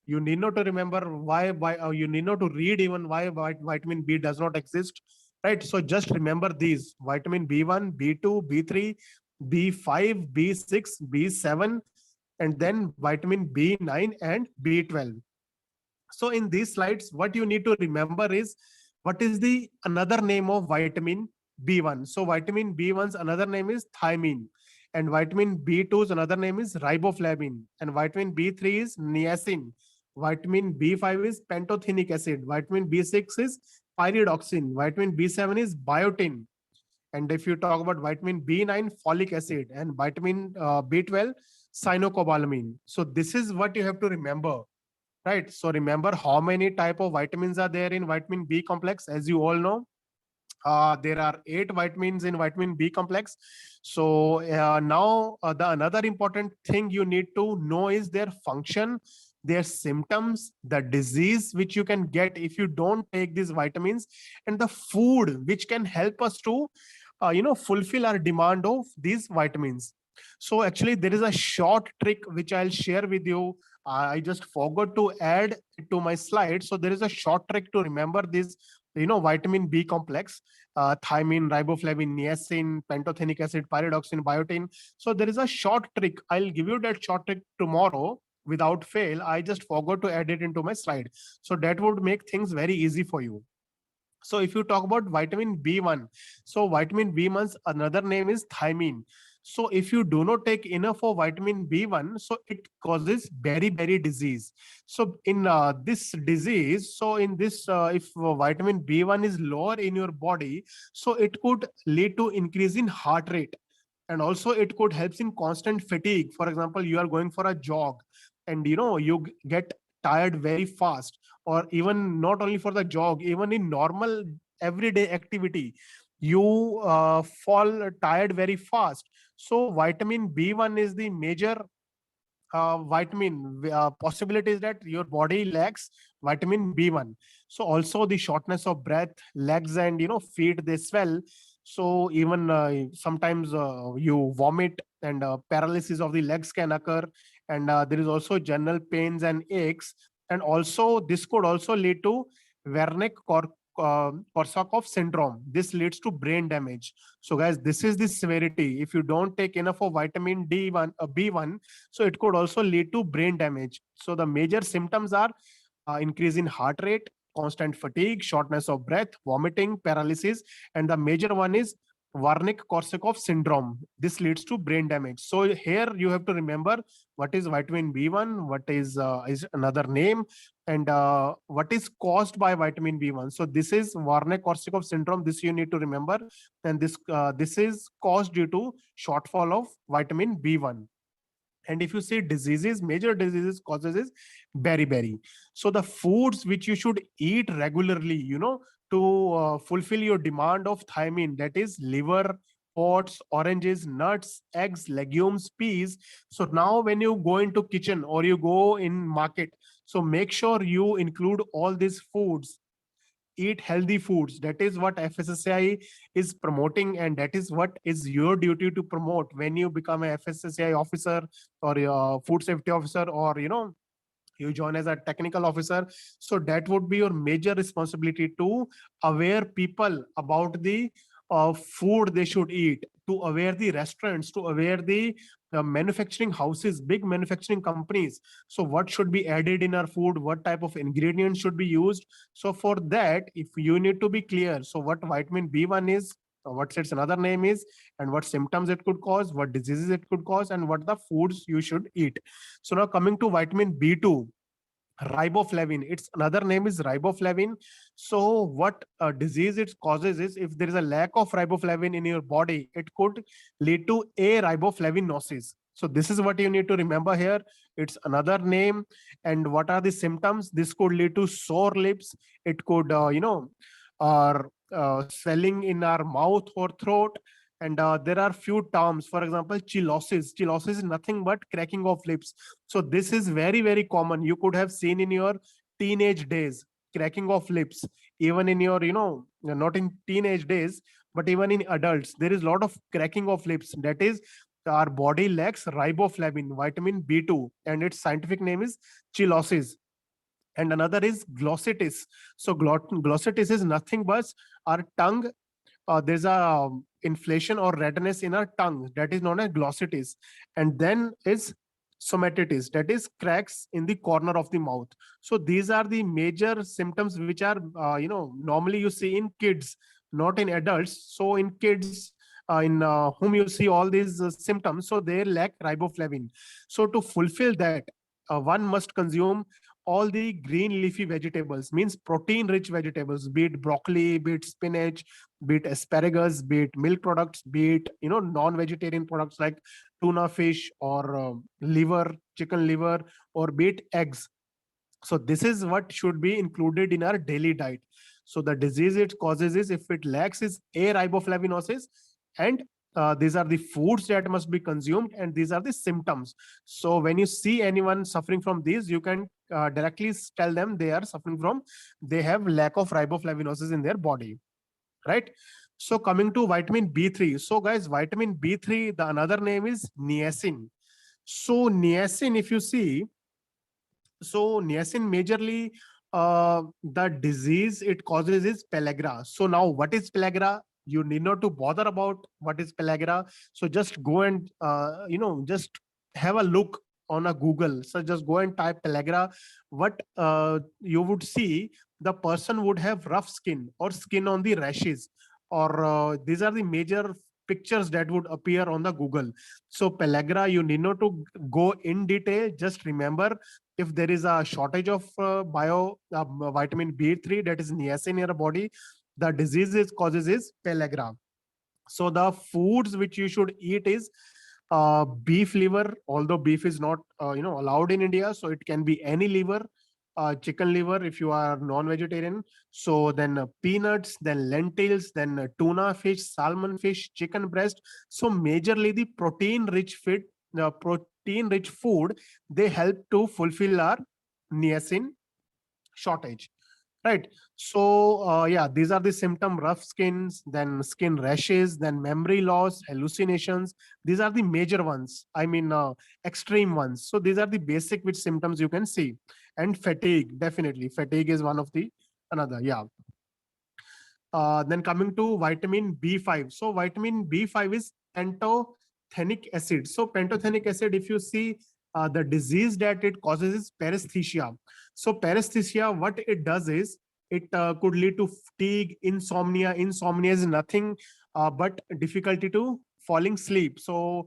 You need not to remember why you need not to read even why vitamin B does not exist, right? So just remember these: vitamin B1, B2, B3, B5, B6, B7, and then vitamin B9 and B12. So in these slides, what you need to remember is what is the another name of vitamin B1. So vitamin B1's another name is thiamine, and vitamin B2's another name is riboflavin, and vitamin B3 is niacin, vitamin B5 is pantothenic acid, vitamin B6 is pyridoxine, vitamin B7 is biotin, and if you talk about vitamin B9, folic acid, and vitamin B12, cyanocobalamin. So this is what you have to remember. Right. So remember how many type of vitamins are there in vitamin B complex. As you all know, there are 8 vitamins in vitamin B complex. So now the another important thing you need to know is their function, their symptoms, the disease which you can get if you don't take these vitamins, and the food which can help us to fulfill our demand of these vitamins. So actually there is a short trick which I'll share with you. I just forgot to add it to my slide. So there is a short trick to remember this, vitamin B complex, thiamine, riboflavin, niacin, pantothenic acid, pyridoxine, biotin. So there is a short trick. I'll give you that short trick tomorrow without fail. I just forgot to add it into my slide. So that would make things very easy for you. So if you talk about vitamin B1, so vitamin B1's another name is thiamine. So if you do not take enough of vitamin B1, so it causes beriberi disease. So in this disease, so in this, if vitamin B1 is lower in your body, so it could lead to increase in heart rate. And also it could help in constant fatigue. For example, you are going for a jog and you get tired very fast, or even not only for the jog, even in normal everyday activity, you fall tired very fast. So vitamin B1 is the major vitamin possibilities that your body lacks vitamin B1. So also the shortness of breath, legs and feet, they swell. So even sometimes you vomit, and paralysis of the legs can occur, and there is also general pains and aches, and also this could also lead to Wernicke-Korsakoff syndrome. This leads to brain damage. So guys, this is the severity. If you don't take enough of vitamin D1 B1, so it could also lead to brain damage. So the major symptoms are increase in heart rate, constant fatigue, shortness of breath, vomiting, paralysis, and the major one is Wernicke-Korsakoff syndrome. This leads to brain damage. So here you have to remember what is vitamin B1, what is another name, and what is caused by vitamin B1. So this is Wernicke-Korsakoff syndrome. This you need to remember, and this is caused due to shortfall of vitamin B1. And if you see diseases, major diseases causes is beriberi. So the foods which you should eat regularly, to fulfill your demand of thiamine, that is liver, oats, oranges, nuts, eggs, legumes, peas. So now when you go into kitchen or you go in market, so make sure you include all these foods. Eat healthy foods. That is what FSSAI is promoting, and that is what is your duty to promote when you become a FSSAI officer or a food safety officer, or you join as a technical officer. So that would be your major responsibility, to aware people about the food they should eat, to aware the restaurants, to aware the manufacturing houses, big manufacturing companies. So what should be added in our food, what type of ingredients should be used. So for that, if you need to be clear, so what vitamin B1 is, what its another name is, and what symptoms it could cause, what diseases it could cause, and what the foods you should eat. So now coming to vitamin B2, riboflavin, its another name is riboflavin. So what disease it causes is, if there is a lack of riboflavin in your body, it could lead to a riboflavinosis. So this is what you need to remember here. It's another name. And what are the symptoms? This could lead to sore lips. It could or swelling in our mouth or throat. And there are few terms, for example, chillosis is nothing but cracking of lips. So this is very, very common. You could have seen in your teenage days, cracking of lips. Even in your, not in teenage days, but even in adults, there is a lot of cracking of lips. That is, our body lacks riboflavin, vitamin B2, and its scientific name is chillosis. And another is glossitis. So glossitis is nothing but our tongue, there's a inflation or redness in our tongue, that is known as glossitis. And then is stomatitis, that is cracks in the corner of the mouth. So these are the major symptoms which are normally you see in kids, not in adults. So in kids, in whom you see all these symptoms, so they lack riboflavin. So to fulfill that, one must consume all the green leafy vegetables, means protein rich vegetables, be it broccoli, be it spinach, be it asparagus, be it milk products, be it non-vegetarian products like tuna fish, or liver, chicken liver, or be it eggs. So this is what should be included in our daily diet. So the disease it causes is, if it lacks, is a riboflavinosis. And these are the foods that must be consumed, and these are the symptoms. So when you see anyone suffering from these, you can directly tell them they are suffering from, they have lack of riboflavinosis in their body, right? So coming to vitamin B3. So guys, vitamin B3, the another name is niacin. So niacin, if you see, so niacin majorly, the disease it causes is pellagra. So now what is pellagra? You need not to bother about what is pellagra. So just go and just have a look on a Google. So just go and type pellagra. What you would see, the person would have rough skin or skin on the rashes, or these are the major pictures that would appear on the Google. So pellagra, you need not to go in detail. Just remember, if there is a shortage of vitamin B3, that is niacin in your body, the disease it causes is pellagra. So the foods which you should eat is beef liver, although beef is not allowed in India, so it can be any liver. Chicken liver if you are non-vegetarian. So then peanuts, then lentils, then tuna fish, salmon fish, chicken breast. So majorly the protein rich food, they help to fulfill our niacin shortage, right? So yeah, these are the symptom: rough skins, then skin rashes, then memory loss, hallucinations. These are the major ones, I mean extreme ones. So these are the basic which symptoms you can see. And fatigue, definitely fatigue is one of the another, yeah. Then coming to vitamin B5. So vitamin B5 is pantothenic acid. So pantothenic acid, if you see, the disease that it causes is paresthesia. So paresthesia, what it does is, It could lead to fatigue, insomnia. Insomnia is nothing but difficulty to falling sleep. So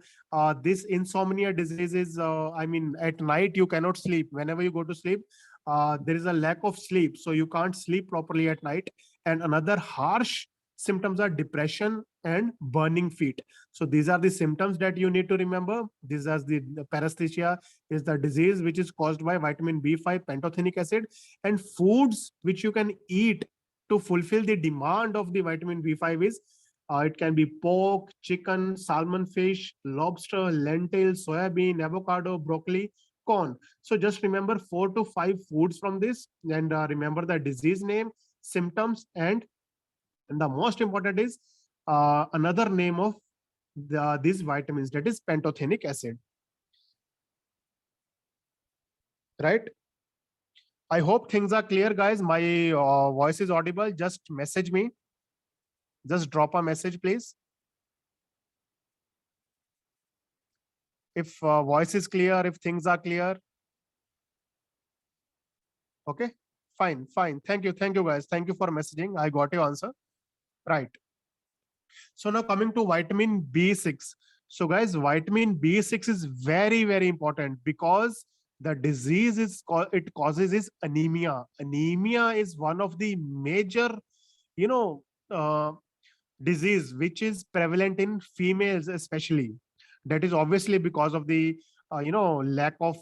this insomnia disease is, I mean, at night you cannot sleep. Whenever you go to sleep, there is a lack of sleep, so you can't sleep properly at night. And another harsh symptoms are depression and burning feet. So these are the symptoms that you need to remember. These are the paresthesia is the disease which is caused by vitamin B5 pantothenic acid. And foods which you can eat to fulfill the demand of the vitamin B5 is it can be pork, chicken, salmon, fish, lobster, lentils, soybean, avocado, broccoli, corn. So just remember 4 to 5 foods from this, and remember the disease name, symptoms, and the most important is another name of these vitamins, that is pantothenic acid. Right? I hope things are clear, guys. My voice is audible. Just message me. Just drop a message, please. If voice is clear, if things are clear. Okay, fine. Thank you, guys. Thank you for messaging. I got your answer. Right. So now coming to vitamin B6. So guys, vitamin B6 is very, very important because the disease it causes is anemia. Anemia is one of the major, you know, disease which is prevalent in females especially. That is obviously because of the lack of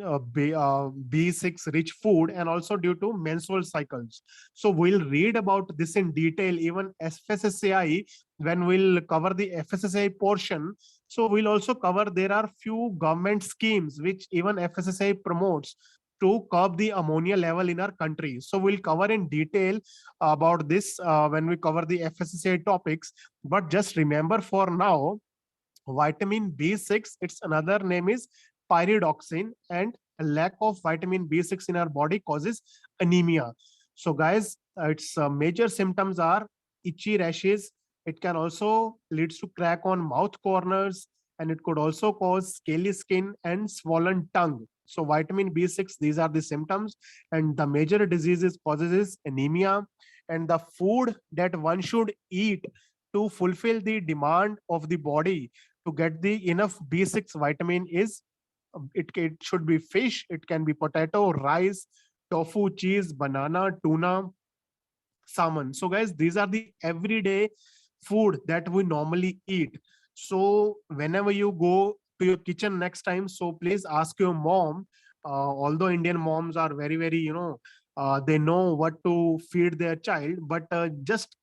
B6 rich food, and also due to menstrual cycles. So we'll read about this in detail, even FSSAI, when we'll cover the FSSAI portion. So we'll also cover there are few government schemes which even FSSAI promotes to curb the ammonia level in our country. So we'll cover in detail about this when we cover the FSSAI topics. But just remember for now, vitamin B6, its another name is pyridoxine, and a lack of vitamin B6 in our body causes anemia. So guys, its major symptoms are itchy rashes. It can also leads to crack on mouth corners, and it could also cause scaly skin and swollen tongue. So vitamin B6, these are the symptoms, and the major diseases causes is anemia. And the food that one should eat to fulfill the demand of the body to get the enough B6 vitamin is it should be fish, it can be potato, rice, tofu, cheese, banana, tuna, salmon. So guys, these are the everyday food that we normally eat. So whenever you go to your kitchen next time, so please ask your mom. Although Indian moms are very, very, they know what to feed their child, but just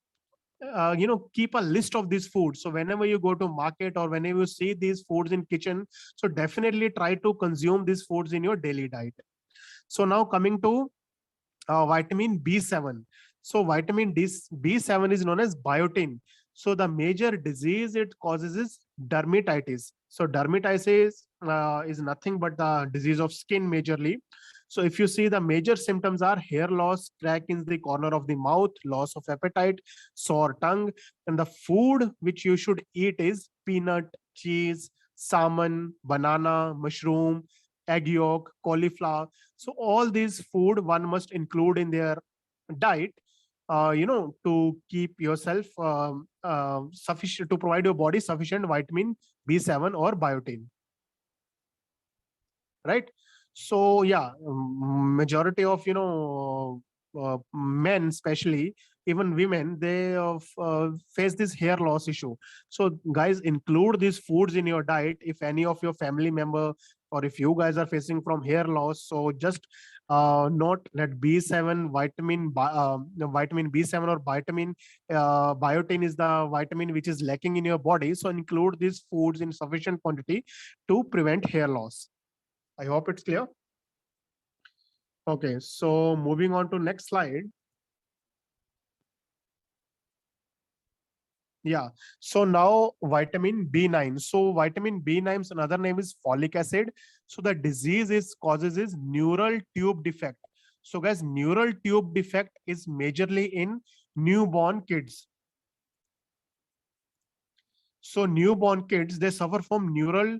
keep a list of these foods. So whenever you go to market or whenever you see these foods in kitchen, so definitely try to consume these foods in your daily diet. So now coming to vitamin B7. So vitamin B7 is known as biotin. So the major disease it causes is dermatitis. So dermatitis is nothing but the disease of skin majorly. So if you see, the major symptoms are hair loss, crack in the corner of the mouth, loss of appetite, sore tongue. And the food which you should eat is peanut, cheese, salmon, banana, mushroom, egg yolk, cauliflower. So all these food one must include in their diet, to keep yourself sufficient, to provide your body sufficient vitamin B7 or biotin. Right? So yeah, majority of men, especially even women, they face this hair loss issue. So guys, include these foods in your diet. If any of your family member or if you guys are facing from hair loss, so just note that B7 vitamin B7 or vitamin biotin is the vitamin which is lacking in your body. So include these foods in sufficient quantity to prevent hair loss. I hope it's clear. Okay, so moving on to next slide. Yeah, so now vitamin B9. So vitamin B9's another name is folic acid. So the disease causes is neural tube defect. So guys, neural tube defect is majorly in newborn kids. So newborn kids, they suffer from neural,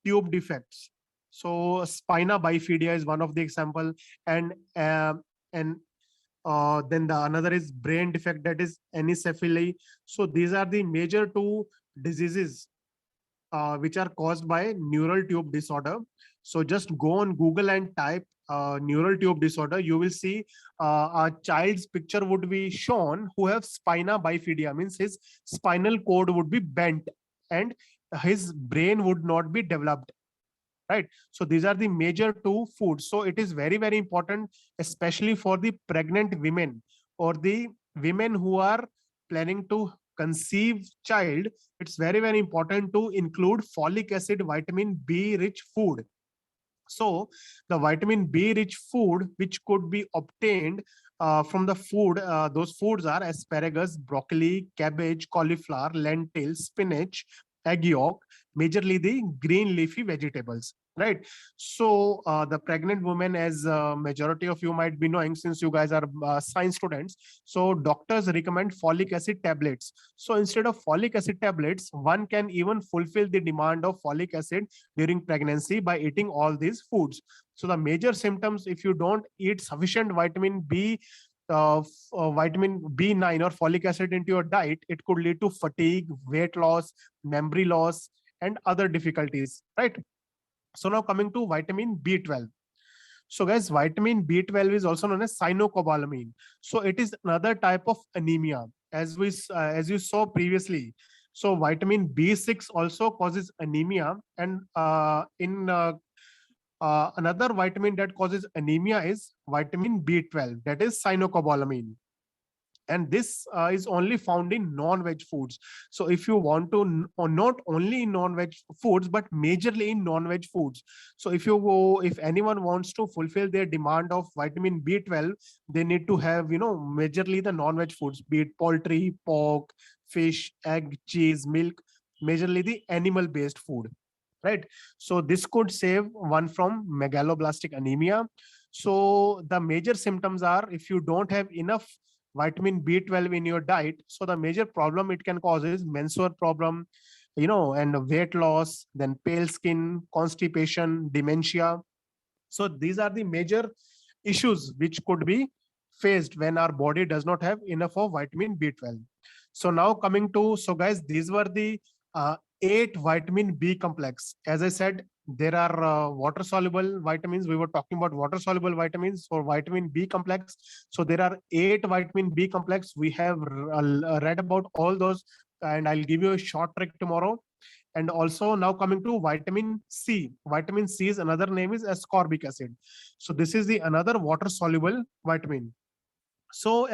tube defects. So spina bifida is one of the example, and Then the another is brain defect, that is anencephaly. So these are the major two diseases which are caused by neural tube disorder. So just go on Google and type neural tube disorder. You will see a child's picture would be shown who have spina bifida, means his spinal cord would be bent and his brain would not be developed. Right. So these are the major two foods. So it is very, very important, especially for the pregnant women or the women who are planning to conceive child. It's very, very important to include folic acid, vitamin B rich food. So the vitamin B rich food which could be obtained from the food, those foods are asparagus, broccoli, cabbage, cauliflower, lentils, spinach, egg yolk, majorly the green leafy vegetables. Right. So the pregnant woman, as majority of you might be knowing, since you guys are science students, so doctors recommend folic acid tablets. So instead of folic acid tablets, one can even fulfill the demand of folic acid during pregnancy by eating all these foods. So the major symptoms, if you don't eat sufficient vitamin B, vitamin B9 or folic acid into your diet, it could lead to fatigue, weight loss, memory loss, and other difficulties. Right. So now coming to vitamin B12. So guys, vitamin B12 is also known as cyanocobalamin. So it is another type of anemia, as you saw previously. So vitamin B6 also causes anemia, and another vitamin that causes anemia is vitamin B12, that is cyanocobalamin. And this is only found in non-veg foods. So if you want to or not only in non-veg foods but majorly in non-veg foods. So if anyone wants to fulfill their demand of vitamin B12, they need to have, majorly the non-veg foods, be it poultry, pork, fish, egg, cheese, milk, majorly the animal based food. Right. So this could save one from megaloblastic anemia. So the major symptoms are, if you don't have enough vitamin B12 in your diet, so the major problem it can cause is menstrual problem, and weight loss, then pale skin, constipation, dementia. So these are the major issues which could be faced when our body does not have enough of vitamin B12. So now coming to, so guys, these were the 8 vitamin B complex. As I said, there are water soluble vitamins. We were talking about water soluble vitamins for vitamin B complex. So there are 8 vitamin B complex. We have read about all those, and I'll give you a short trick tomorrow. And also now coming to vitamin C. Vitamin C is another name is ascorbic acid. So this is the another water soluble vitamin. So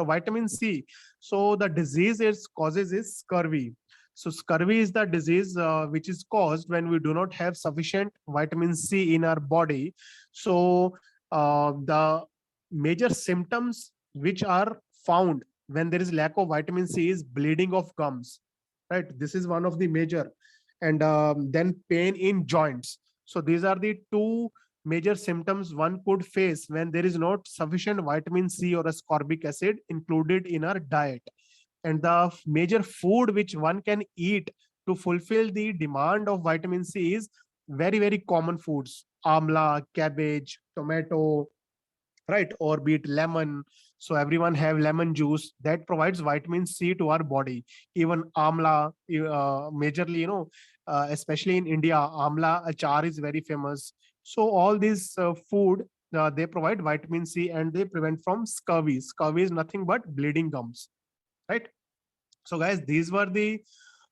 vitamin C. So the disease it causes is scurvy. So scurvy is the disease which is caused when we do not have sufficient vitamin C in our body. So the major symptoms which are found when there is lack of vitamin C is bleeding of gums. Right. This is one of the major. And then pain in joints. So these are the two major symptoms one could face when there is not sufficient vitamin C or ascorbic acid included in our diet. And the major food which one can eat to fulfill the demand of vitamin C is very, very common foods: amla, cabbage, tomato, right, or be it lemon. So everyone have lemon juice that provides vitamin C to our body. Even amla, majorly, especially in India, amla achar is very famous. So all these food, they provide vitamin C and they prevent from scurvy. Scurvy is nothing but bleeding gums. Right. So guys, these were the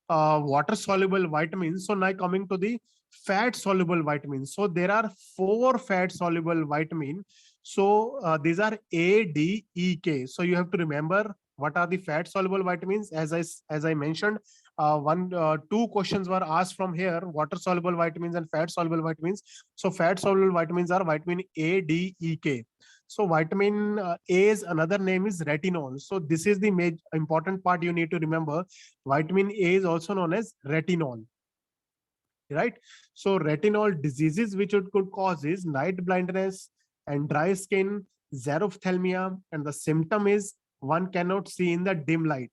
water soluble vitamins. So now coming to the fat soluble vitamins. So there are 4 fat soluble vitamin. So these are A, D, E, K. So you have to remember what are the fat soluble vitamins. As I mentioned, 2 questions were asked from here: water soluble vitamins and fat soluble vitamins. So fat soluble vitamins are vitamin A, D, E, K. So vitamin A's another name is retinol. So this is the important part you need to remember. Vitamin A is also known as retinol. Right. So retinol diseases which it could cause is night blindness and dry skin, xerophthalmia, and the symptom is one cannot see in the dim light.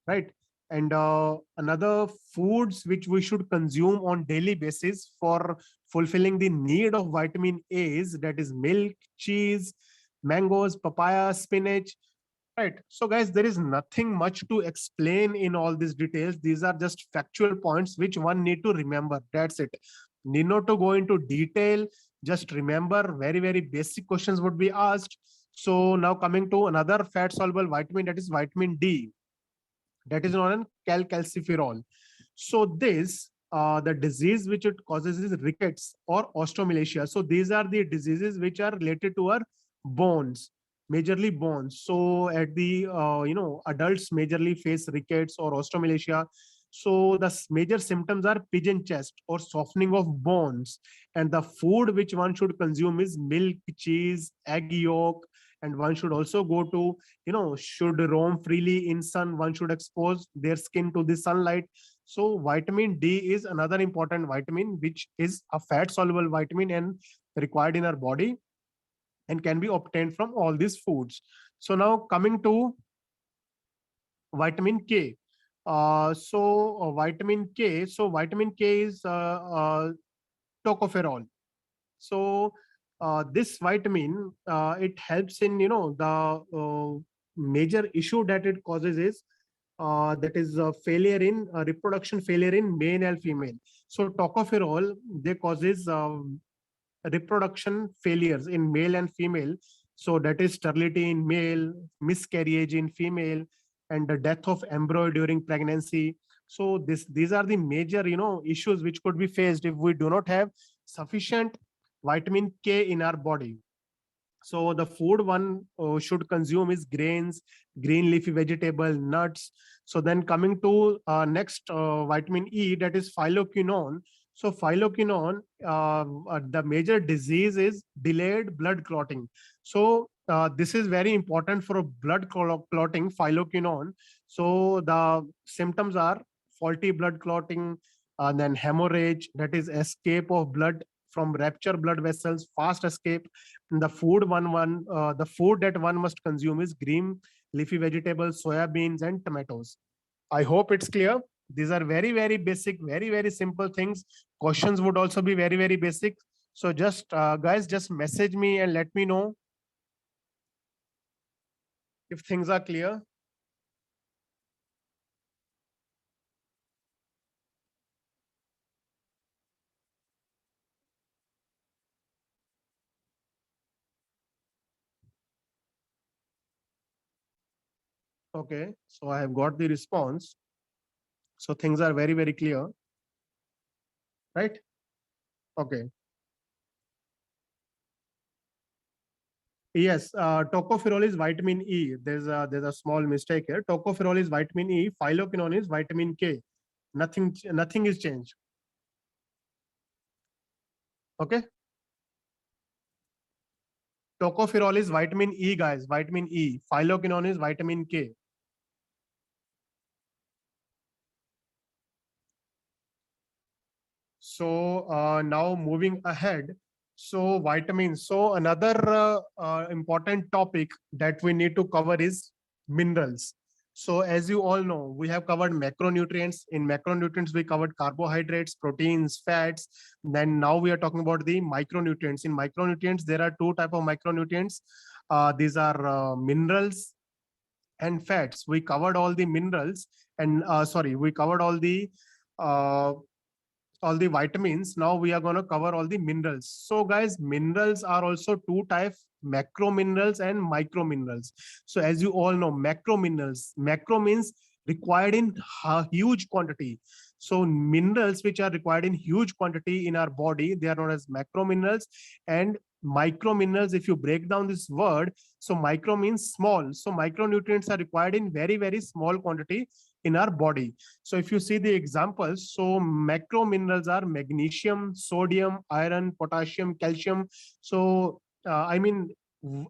Right. And another foods which we should consume on daily basis for fulfilling the need of vitamin A is, that is milk, cheese, mangoes, papaya, spinach. Right. So, guys, there is nothing much to explain in all these details. These are just factual points which one need to remember. That's it. Need not to go into detail. Just remember, very, very basic questions would be asked. So now coming to another fat soluble vitamin, that is vitamin D, that is known as calciferol. So this the disease which it causes is rickets or osteomalacia. So these are the diseases which are related to our bones, majorly bones. So at the adults majorly face rickets or osteomalacia. So the major symptoms are pigeon chest or softening of bones. And the food which one should consume is milk, cheese, egg yolk, and one should also go to, should roam freely in sun. One should expose their skin to the sunlight. So vitamin D is another important vitamin, which is a fat soluble vitamin and required in our body and can be obtained from all these foods. So now coming to vitamin K. Vitamin K. So vitamin K is tocopherol. So this vitamin, it helps in, the major issue that it causes is that is failure in reproduction failure in male and female. So tocopherol, they causes reproduction failures in male and female. So that is sterility in male, miscarriage in female, and the death of embryo during pregnancy. So these are the major, issues which could be faced if we do not have sufficient vitamin K in our body. So the food one should consume is grains, green leafy vegetable, nuts. So then coming to next vitamin E, that is phylloquinone. So phylloquinone, the major disease is delayed blood clotting. So this is very important for blood clotting, phylloquinone. So the symptoms are faulty blood clotting, then hemorrhage, that is escape of blood from rupture blood vessels, fast escape. And the food that one must consume is green leafy vegetables, soya beans, and tomatoes. I hope it's clear. These are very, very basic, very, very simple things. Questions would also be very, very basic. So just guys, just message me and let me know if things are clear. Okay, so I have got the response. So things are very, very clear, right? Okay. Yes, tocopherol is vitamin E. There's a small mistake here. Tocopherol is vitamin E. Phylloquinone is vitamin K. Nothing is changed. Okay. Tocopherol is vitamin E, guys. Vitamin E. Phylloquinone is vitamin K. So now moving ahead. So vitamins. So another important topic that we need to cover is minerals. So as you all know, we have covered macronutrients. In macronutrients, we covered carbohydrates, proteins, fats. Then now we are talking about the micronutrients. In micronutrients, there are two types of micronutrients. These are minerals and fats. We covered all the minerals and we covered uh, all the vitamins. Now we are going to cover all the minerals. So guys, minerals are also two types: macro minerals and micro minerals. So as you all know, macro minerals, macro means required in huge quantity. So minerals which are required in huge quantity in our body, they are known as macro minerals. And micro minerals, if you break down this word, so micro means small. So micronutrients are required in very, very small quantity in our body. So if you see the examples, so macro minerals are magnesium, sodium, iron, potassium, calcium. So I mean,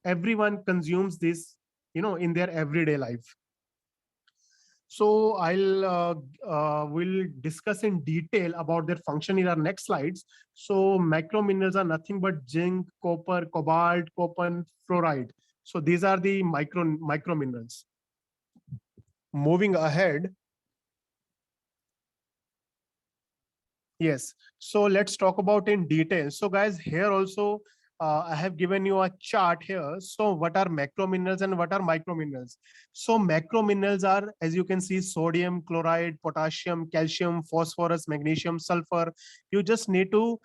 everyone consumes this, in their everyday life. So we'll discuss in detail about their function in our next slides. So macro minerals are nothing but zinc, copper, cobalt, copper, fluoride. So these are the micro minerals. Moving ahead. Yes. So let's talk about in detail. So guys, here also I have given you a chart here. So what are macro minerals and what are micro minerals? So macro minerals are, as you can see, sodium, chloride, potassium, calcium, phosphorus, magnesium, sulfur. You just need to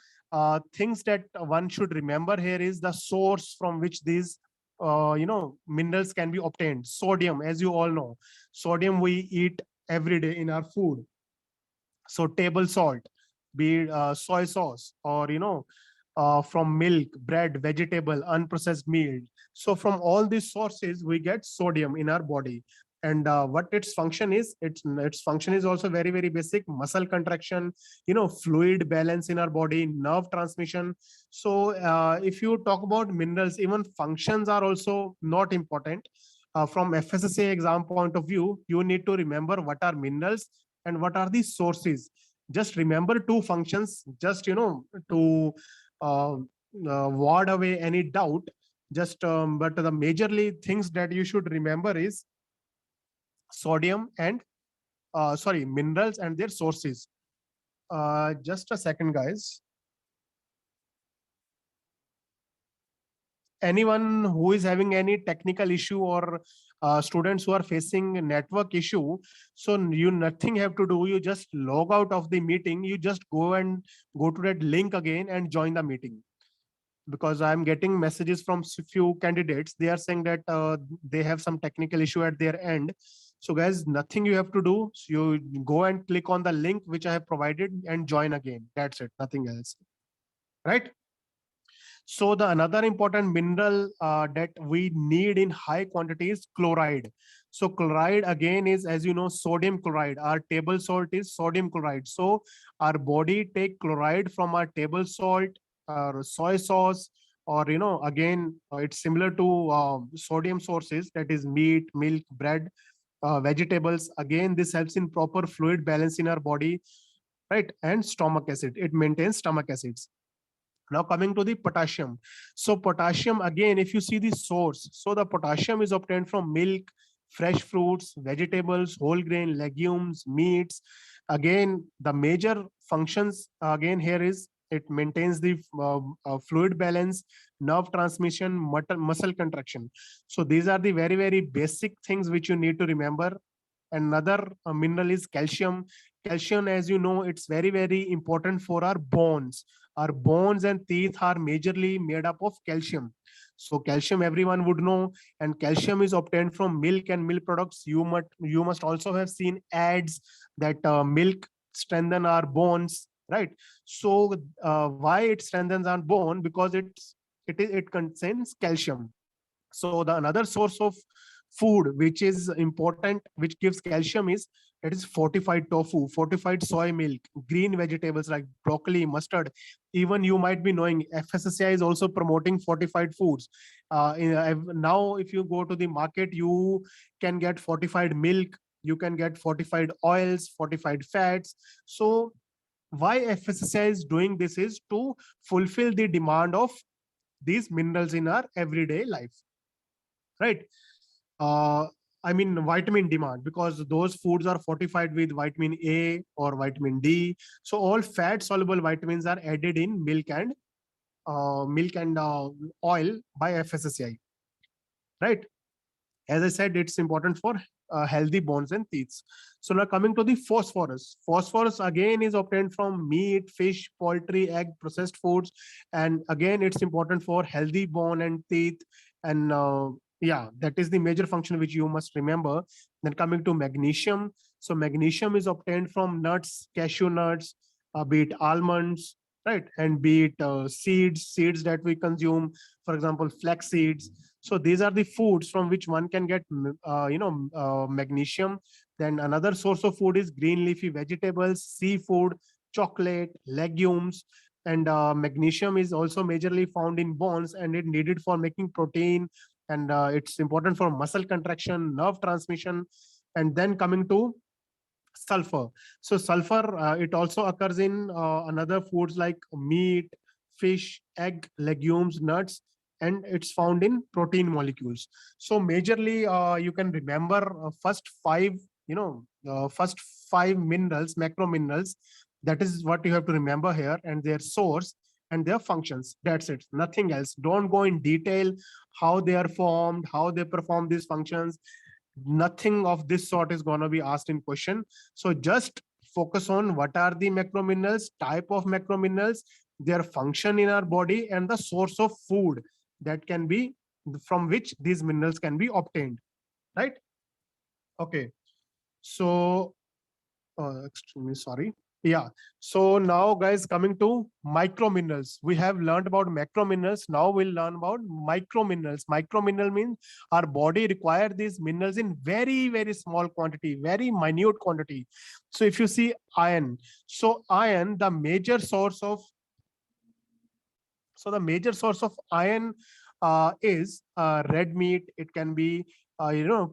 things that one should remember here is the source from which these minerals can be obtained. Sodium, as you all know, sodium we eat every day in our food. So table salt, be it soy sauce, or from milk, bread, vegetable, unprocessed meat. So from all these sources, we get sodium in our body. And what its function is, its function is also very very basic: muscle contraction, fluid balance in our body, nerve transmission. So if you talk about minerals, even functions are also not important. From FSSA exam point of view, you need to remember what are minerals and what are the sources. Just remember two functions, just to uh, ward away any doubt. Just but the majorly things that you should remember is sodium and sorry, minerals and their sources. Just a second, guys. Anyone who is having any technical issue, or students who are facing network issue, so you nothing have to do, you just log out of the meeting, you just go to that link again and join the meeting. Because I'm getting messages from few candidates, they are saying that they have some technical issue at their end. So guys, nothing you have to do, so you go and click on the link which I have provided and join again. That's it, nothing else, right? So the another important mineral that we need in high quantity is chloride. So chloride again is, as you know, sodium chloride. Our table salt is sodium chloride. So our body take chloride from our table salt, or soy sauce, or again it's similar to sodium sources, that is meat, milk, bread, vegetables. Again, this helps in proper fluid balance in our body, right? And stomach acid, it maintains stomach acids. Now coming to the potassium. So potassium, again, if you see the source, so the potassium is obtained from milk, fresh fruits, vegetables, whole grain, legumes, meats. Again, the major functions again here is it maintains the fluid balance, nerve transmission, muscle contraction. So these are the very very basic things which you need to remember. Another mineral is calcium. Calcium, as you know, it's very very important for our bones. Our bones and teeth are majorly made up of calcium. So calcium everyone would know, and calcium is obtained from milk and milk products. You must also have seen ads that milk strengthen our bones, right? So why it strengthens our bone? Because it contains calcium. So the another source of food which is important, which gives calcium, is that is fortified tofu, fortified soy milk, green vegetables like broccoli, mustard. Even you might be knowing FSSAI is also promoting fortified foods. Now if you go to the market, you can get fortified milk, you can get fortified oils, fortified fats. So why FSSAI is doing this is to fulfill the demand of these minerals in our everyday life, right? uh, I mean vitamin demand, because those foods are fortified with vitamin A or vitamin D. So all fat soluble vitamins are added in milk and oil by FSSAI, right? As I said, it's important for healthy bones and teeth. So now coming to the phosphorus. Phosphorus again is obtained from meat, fish, poultry, egg, processed foods, and again it's important for healthy bone and teeth. And yeah, that is the major function which you must remember. Then coming to magnesium. So magnesium is obtained from nuts, cashew nuts, be it almonds, right, and be it seeds that we consume, for example flax seeds. So these are the foods from which one can get magnesium. Then another source of food is green leafy vegetables, seafood, chocolate, legumes. And magnesium is also majorly found in bones, and it needed for making protein. And it's important for muscle contraction, nerve transmission. And then coming to sulfur. So sulfur, it also occurs in another foods like meat, fish, egg, legumes, nuts, and it's found in protein molecules. So majorly, you can remember first five minerals, macro minerals. That is what you have to remember here, and their source. and their functions. That's it, nothing else. Don't go in detail how they are formed, how they perform these functions. Nothing of this sort is going to be asked in question. So just focus on what are the macrominerals, type of macrominerals, their function in our body, and the source of food that can be from which these minerals can be obtained, right? Okay, so extremely sorry. Yeah. So now, guys, coming to microminerals. We have learned about macrominerals. Now we'll learn about microminerals. Micromineral means our body require these minerals in very, very small quantity, very minute quantity. So if you see iron, so iron, the major source of iron is red meat. It can be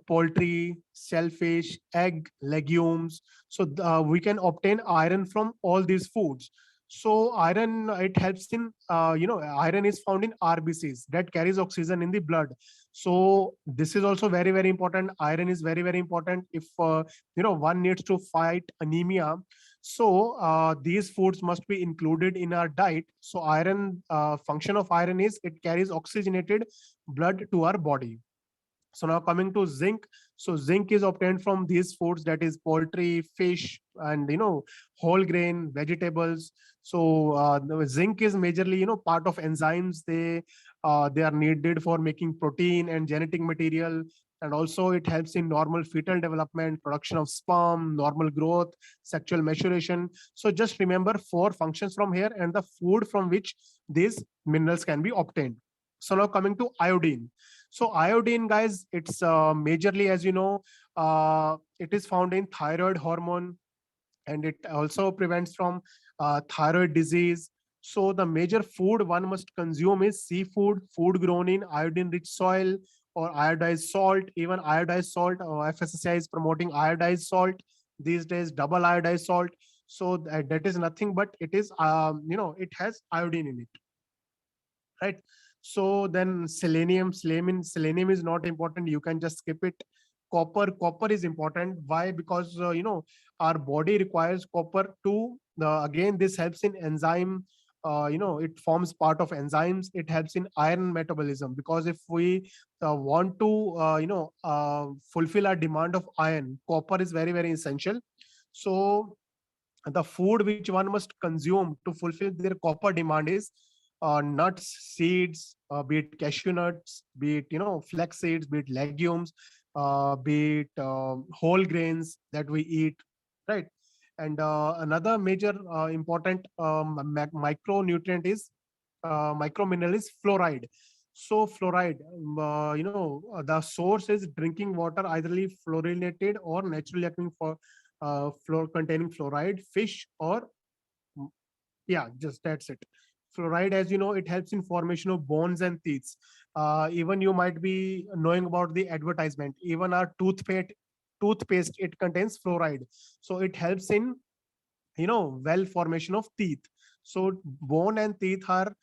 poultry, shellfish, egg, legumes. So we can obtain iron from all these foods. So iron, it helps in iron is found in RBCs that carries oxygen in the blood. So this is also very, very important. Iron is very, very important if one needs to fight anemia. So these foods must be included in our diet. So iron, function of iron is it carries oxygenated blood to our body. So now coming to zinc. So zinc is obtained from these foods, that is poultry, fish, and whole grain vegetables. So the zinc is majorly part of enzymes. They are needed for making protein and genetic material, and also it helps in normal fetal development, production of sperm, normal growth, sexual maturation. So just remember four functions from here and the food from which these minerals can be obtained. So now coming to iodine. So iodine, guys, it's majorly, as you know, it is found in thyroid hormone, and it also prevents from thyroid disease. So the major food one must consume is seafood, food grown in iodine-rich soil or iodized salt. Even iodized salt, FSSAI is promoting iodized salt these days, double iodized salt. So that is nothing but it is, it has iodine in it, right? So then selenium is not important. You can just skip it. Copper is important. Why? Because our body requires copper to again, this helps in enzyme. It forms part of enzymes. It helps in iron metabolism, because if we want to fulfill our demand of iron, copper is very, very essential. So the food which one must consume to fulfill their copper demand is nuts, seeds, be it cashew nuts, be it flax seeds, be it legumes, be it whole grains that we eat, right? And another major important micronutrient is micromineral is fluoride. So fluoride, the source is drinking water, eitherly fluorinated or naturally occurring for containing fluoride, fish, or yeah, just that's it. Fluoride, as you know, it helps in formation of bones and teeth. Even you might be knowing about the advertisement. Even our toothpaste, it contains fluoride. So it helps in well formation of teeth. So bone and teeth are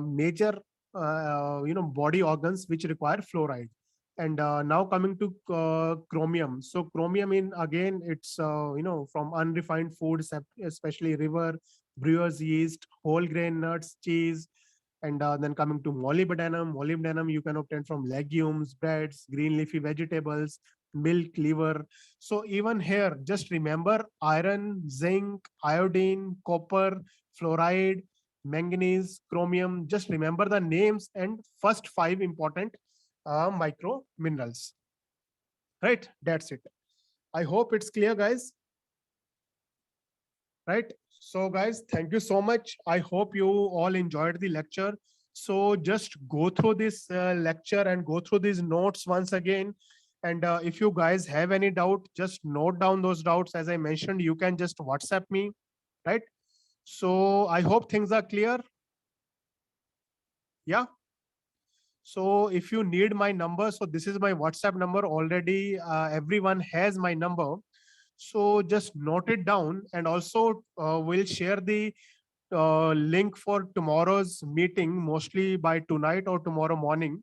major body organs which require fluoride. And now coming to chromium. So chromium, in again, it's from unrefined foods, especially river brewers yeast, whole grain nuts, cheese. And then coming to molybdenum you can obtain from legumes, breads, green leafy vegetables, milk, liver. So even here, just remember iron, zinc, iodine, copper, fluoride, manganese, chromium. Just remember the names and first five important micro minerals. Right? That's it. I hope it's clear, guys. Right? So, guys, thank you so much. I hope you all enjoyed the lecture. So just go through this lecture and go through these notes once again. And if you guys have any doubt, just note down those doubts. As I mentioned, you can just WhatsApp me, right? So I hope things are clear. Yeah. So if you need my number, so this is my WhatsApp number already. Everyone has my number. So just note it down, and also we'll share the link for tomorrow's meeting, mostly by tonight or tomorrow morning.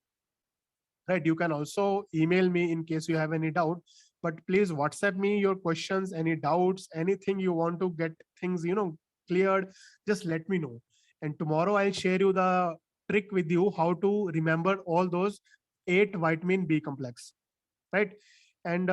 Right? You can also email me in case you have any doubt, but please WhatsApp me your questions, any doubts, anything you want to get things cleared. Just let me know. And tomorrow I'll share you the trick with you how to remember all those 8 vitamin B complex, right? And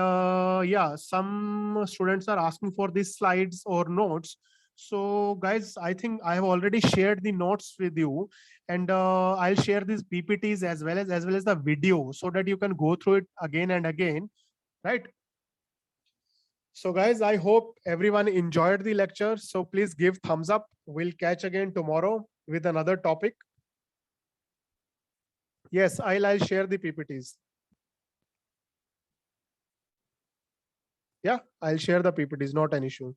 yeah, some students are asking for these slides or notes. So guys, I think I have already shared the notes with you, and I'll share these PPTs as well as the video, so that you can go through it again and again, right? So guys, I hope everyone enjoyed the lecture. So please give thumbs up. We'll catch again tomorrow with another topic. Yes, I'll share the PPTs. Yeah, I'll share the PPTs, not an issue.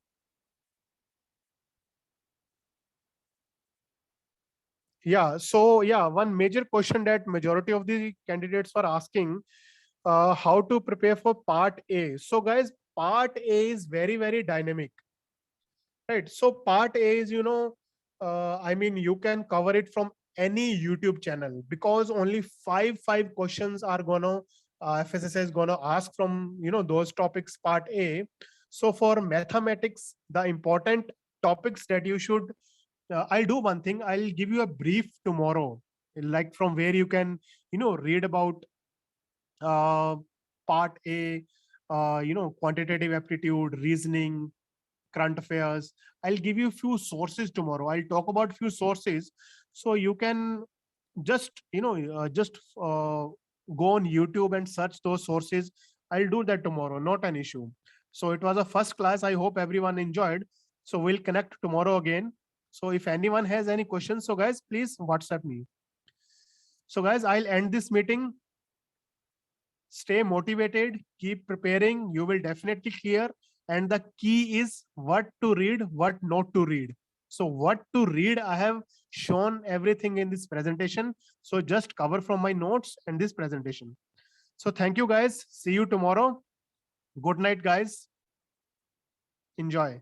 Yeah, so yeah, one major question that majority of the candidates were asking, how to prepare for part A. So guys, part A is very, very dynamic, right? So part A is, I mean, you can cover it from any YouTube channel, because only five questions are gonna, FSS is gonna ask from, those topics, part A. So for mathematics, the important topics that you should, I'll do one thing. I'll give you a brief tomorrow, like from where you can, read about uh, part A, quantitative aptitude, reasoning, current affairs. I'll give you a few sources tomorrow. I'll talk about few sources, so you can just, go on YouTube and search those sources. I'll do that tomorrow, not an issue. So it was a first class. I hope everyone enjoyed. So we'll connect tomorrow again. So if anyone has any questions, so guys, please WhatsApp me. So guys, I'll end this meeting. Stay motivated, keep preparing, you will definitely clear. And the key is what to read, what not to read. So what to read, I have shown everything in this presentation. So just cover from my notes and this presentation. So thank you guys. See you tomorrow. Good night, guys. Enjoy.